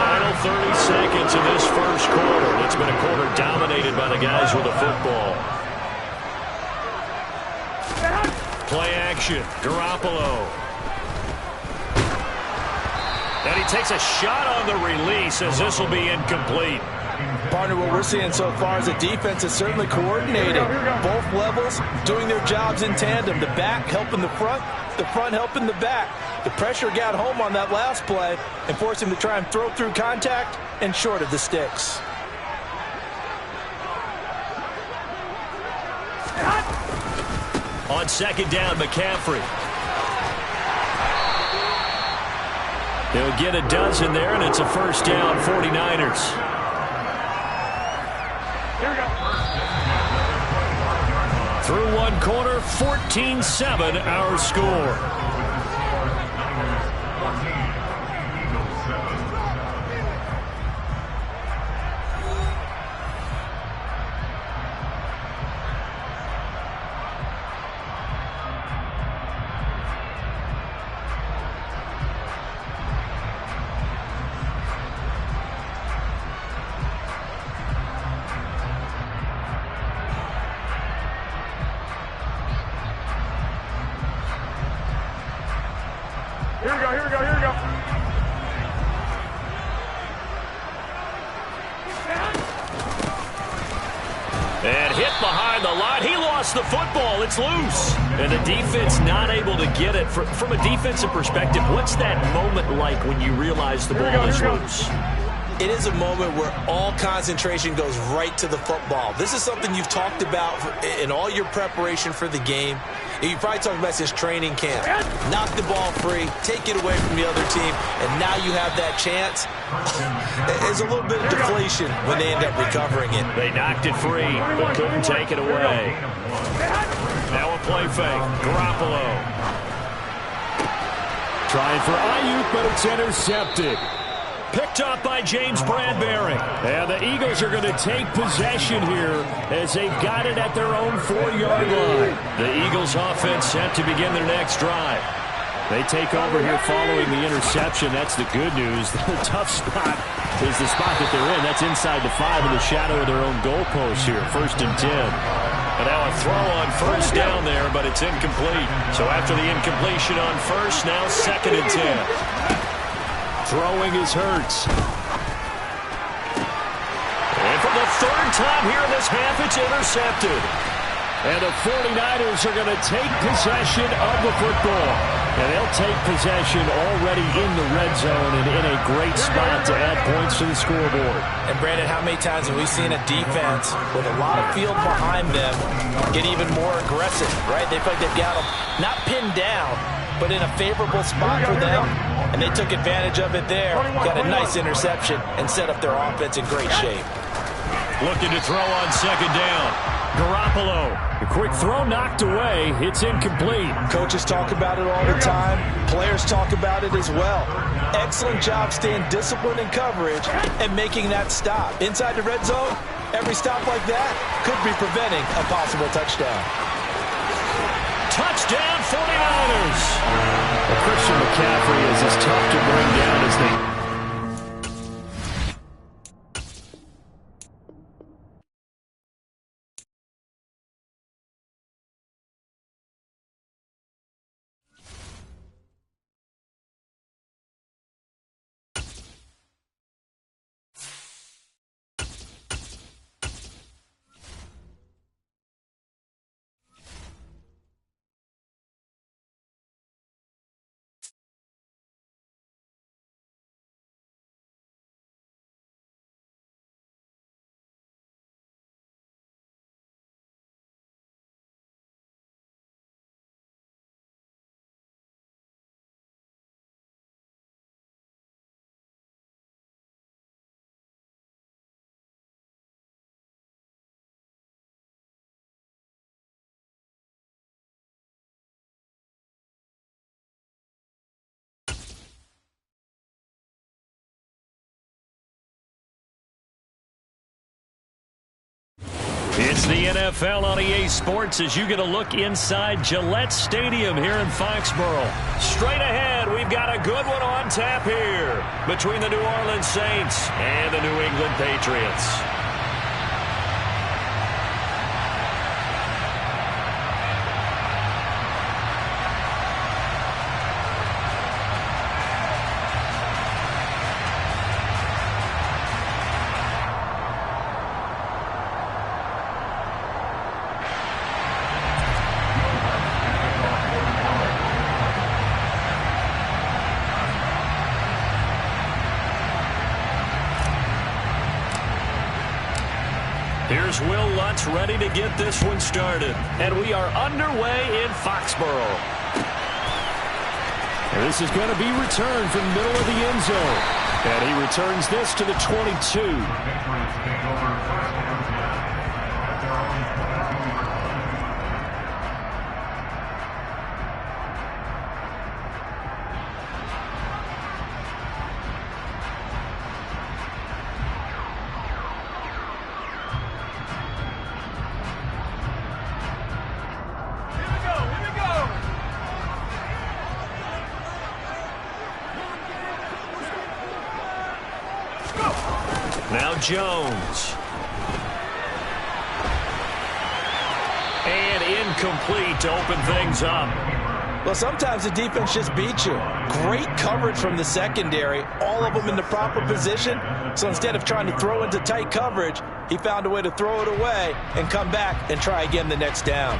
Final 30 seconds of this first quarter. It's been a quarter dominated by the guys with the football. Play action. Garoppolo. And he takes a shot on the release as this will be incomplete. Partner, what we're seeing so far is the defense is certainly coordinated. Both levels doing their jobs in tandem. The back helping the front helping the back. The pressure got home on that last play and forced him to try and throw through contact and short of the sticks. On second down, McCaffrey. They'll get a dozen there, and it's a first down, 49ers. Through one quarter, 14-7 our score. Here we go. And hit behind the line. He lost the football. It's loose. And the defense not able to get it. From a defensive perspective, what's that moment like when you realize the ball is loose? It is a moment where all concentration goes right to the football. This is something you've talked about in all your preparation for the game. You probably talked about this training camp. Knock the ball free, take it away from the other team, and now you have that chance. There's a little bit of deflation when they end up recovering it. They knocked it free, but couldn't take it away. Now a play fake. Garoppolo. Trying for Ayuk, but it's intercepted. Picked up by James Bradbury. And the Eagles are going to take possession here as they've got it at their own 4-yard line. The Eagles offense set to begin their next drive. They take over here following the interception. That's the good news. The tough spot is the spot that they're in. That's inside the 5 in the shadow of their own goalpost here. 1st and 10. And now a throw on first down there, but it's incomplete. So after the incompletion on first, now 2nd and 10. Throwing is Hurts. And for the 3rd time here in this half, it's intercepted. And the 49ers are going to take possession of the football. And they'll take possession already in the red zone and in a great spot to add points to the scoreboard. And, Brandon, how many times have we seen a defense with a lot of field behind them get even more aggressive, right? They feel like they've got them not pinned down, but in a favorable spot for them, and they took advantage of it there. Got a nice interception and set up their offense in great shape. Looking to throw on second down. Garoppolo. A quick throw knocked away. It's incomplete. Coaches talk about it all the time. Players talk about it as well. Excellent job staying disciplined in coverage and making that stop. Inside the red zone, every stop like that could be preventing a possible touchdown. Touchdown 49ers. Well, Christian McCaffrey is as tough to bring down as they... It's the NFL on EA Sports as you get a look inside Gillette Stadium here in Foxborough. Straight ahead, we've got a good one on tap here between the New Orleans Saints and the New England Patriots. Here's Will Lutz ready to get this one started. And we are underway in Foxborough. And this is going to be returned from the middle of the end zone. And he returns this to the 22. Now Jones. And incomplete to open things up. Well, sometimes the defense just beats you. Great coverage from the secondary, all of them in the proper position. So instead of trying to throw into tight coverage, he found a way to throw it away and come back and try again the next down.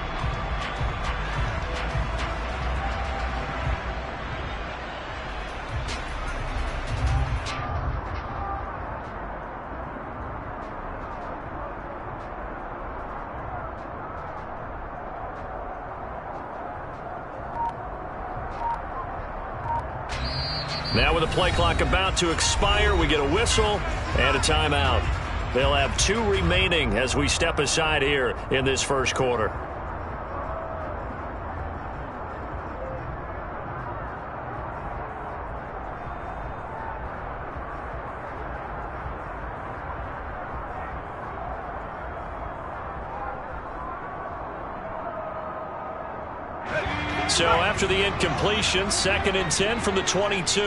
Now with the play clock about to expire, we get a whistle and a timeout. They'll have 2 remaining as we step aside here in this first quarter. So after the incompletion, 2nd and 10 from the 22.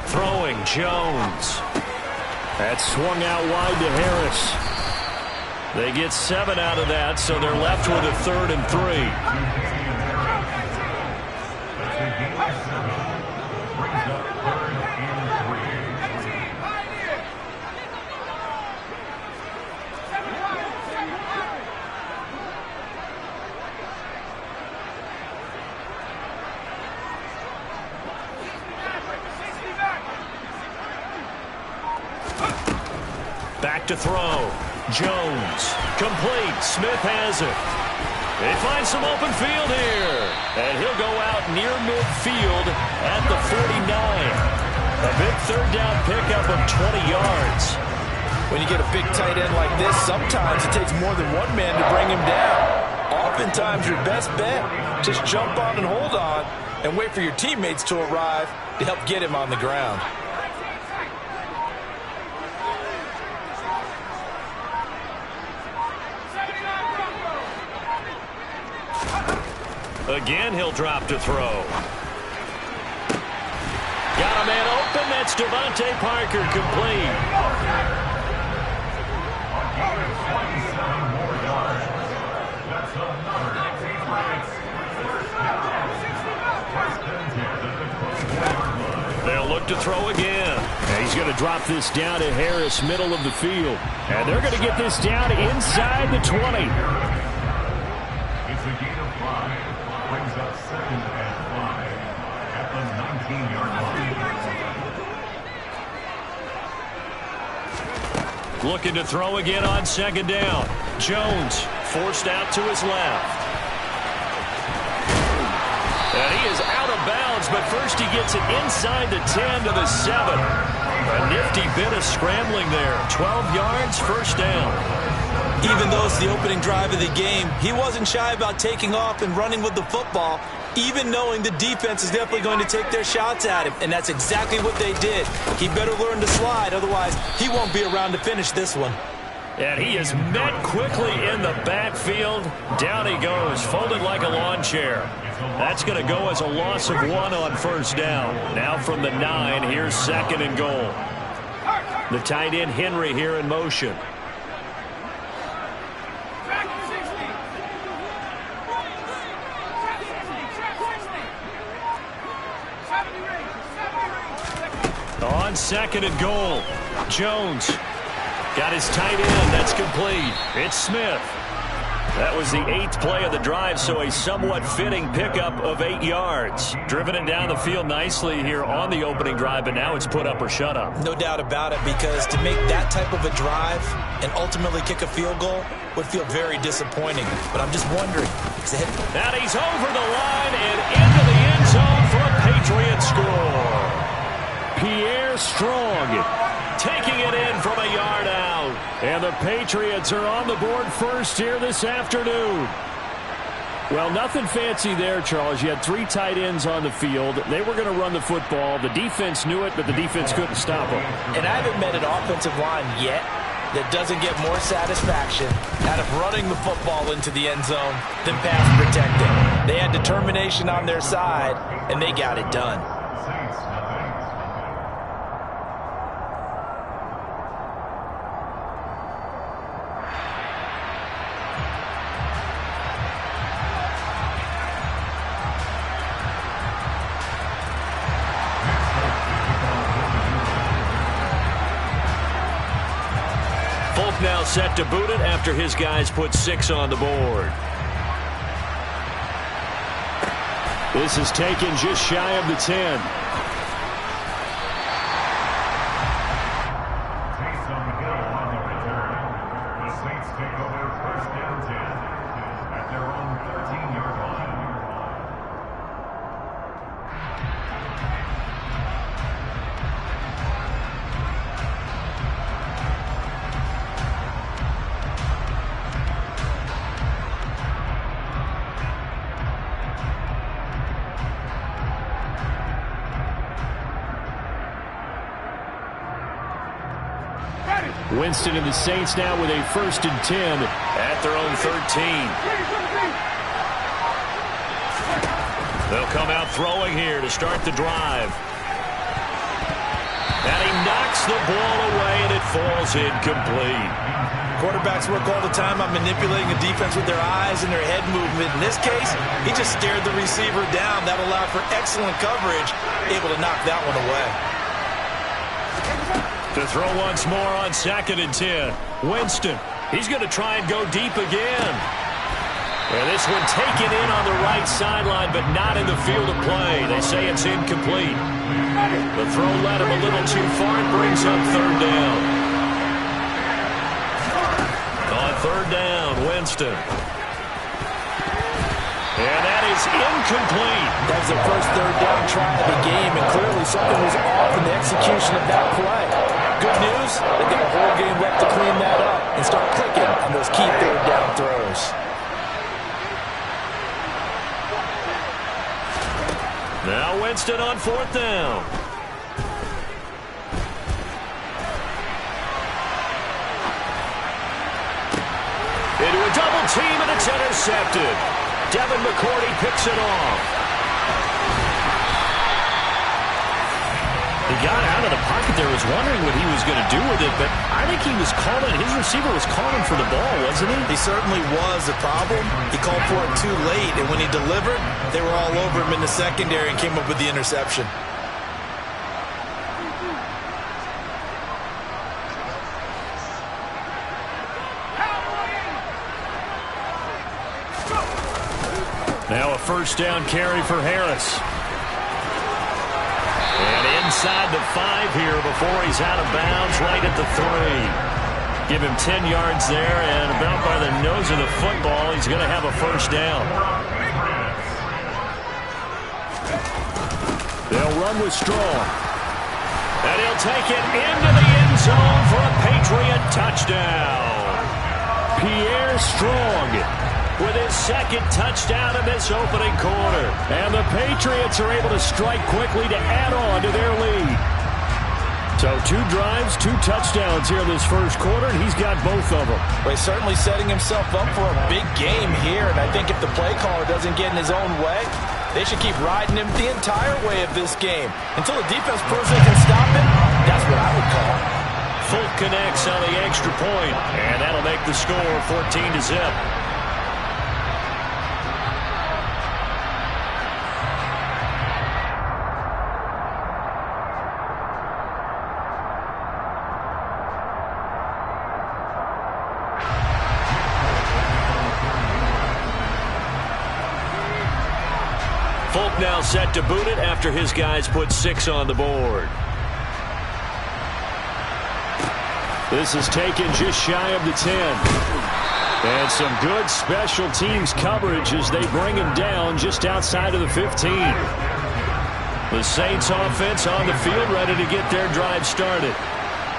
Throwing Jones. That swung out wide to Harris. They get 7 out of that, so they're left with a 3rd and 3. back to throw. Jones, complete. Smith has it. They find some open field here. And he'll go out near midfield at the 49. A big third down pickup of 20 yards. When you get a big tight end like this, sometimes it takes more than one man to bring him down. Oftentimes, your best bet, just jump on and hold on and wait for your teammates to arrive to help get him on the ground. Again, he'll drop to throw. Got a man open. That's Devontae Parker, complete. They'll look to throw again. And he's going to drop this down to Harris, middle of the field. And they're going to get this down inside the 20. It's a gain of 5. Brings up 2nd and 5 at the 19-yard line. Looking to throw again on 2nd down. Jones forced out to his left. And he is out of bounds, but first he gets it inside the 10 to the 7. A nifty bit of scrambling there. 12 yards, first down. Even though it's the opening drive of the game, he wasn't shy about taking off and running with the football, even knowing the defense is definitely going to take their shots at him. And that's exactly what they did. He better learn to slide, otherwise he won't be around to finish this one. And he is met quickly in the backfield. Down he goes, folded like a lawn chair. That's going to go as a loss of 1 on first down. Now from the 9, here's 2nd and goal. The tight end Henry here in motion. On 2nd and goal, Jones got his tight end. That's complete. It's Smith. That was the 8th play of the drive, so a somewhat fitting pickup of 8 yards. Driven it down the field nicely here on the opening drive, but now it's put up or shut up. No doubt about it, because to make that type of a drive and ultimately kick a field goal would feel very disappointing. But I'm just wondering, is it? And he's over the line and into the end zone for a Patriot score. Pierre Strong taking it in from a yard out. And the Patriots are on the board first here this afternoon. Well, nothing fancy there, Charles. You had 3 tight ends on the field. They were going to run the football. The defense knew it, but the defense couldn't stop them. And I haven't met an offensive line yet that doesn't get more satisfaction out of running the football into the end zone than pass protecting. They had determination on their side, and they got it done. Now set to boot it after his guys put 6 on the board. This is taken just shy of the 10. Takes on the hill on the return. The Saints take over 1st and 10 at their own 13-yard line. Winston and the Saints now with a 1st and 10 at their own 13. They'll come out throwing here to start the drive. And he knocks the ball away, and it falls incomplete. Quarterbacks work all the time on manipulating the defense with their eyes and their head movement. In this case, he just stared the receiver down. That allowed for excellent coverage, able to knock that one away. To throw once more on 2nd and 10. Winston, he's going to try and go deep again. And this one taken in on the right sideline, but not in the field of play. They say it's incomplete. The throw led him a little too far and brings up 3rd down. Third down, Winston. And that is incomplete. That was the first third down try of the game, and clearly something was off in the execution of that play. Good news, they got a whole game left to clean that up and start clicking on those key third down throws. Now Winston on fourth down. Into a double team, and it's intercepted. Devin McCourty picks it off. He got out of the pocket there, was wondering what he was going to do with it, but I think he was calling, his receiver was calling for the ball, wasn't he? He certainly was. The problem, he called for it too late, and when he delivered, they were all over him in the secondary and came up with the interception. Now a first down carry for Harris. And inside the 5 here before he's out of bounds, right at the 3. Give him 10 yards there, and about by the nose of the football, he's going to have a first down. They'll run with Strong. And he'll take it into the end zone for a Patriot touchdown. Pierre Strong With his second touchdown in this opening quarter. And the Patriots are able to strike quickly to add on to their lead. So 2 drives, 2 touchdowns here in this first quarter, and he's got both of them. Well, he's certainly setting himself up for a big game here, and I think if the play caller doesn't get in his own way, they should keep riding him the entire way of this game. Until the defense proves they can stop him, that's what I would call. Folk connects on the extra point, and that'll make the score 14-0. Folk now set to boot it after his guys put 6 on the board. This is taken just shy of the 10. And some good special teams coverage as they bring him down just outside of the 15. The Saints offense on the field ready to get their drive started.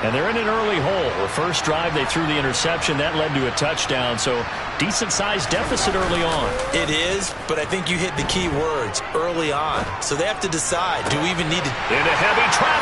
And they're in an early hole. The first drive, they threw the interception. That led to a touchdown, so decent-sized deficit early on. It is, but I think you hit the key words, early on. So they have to decide, do we even need to... Into heavy traffic.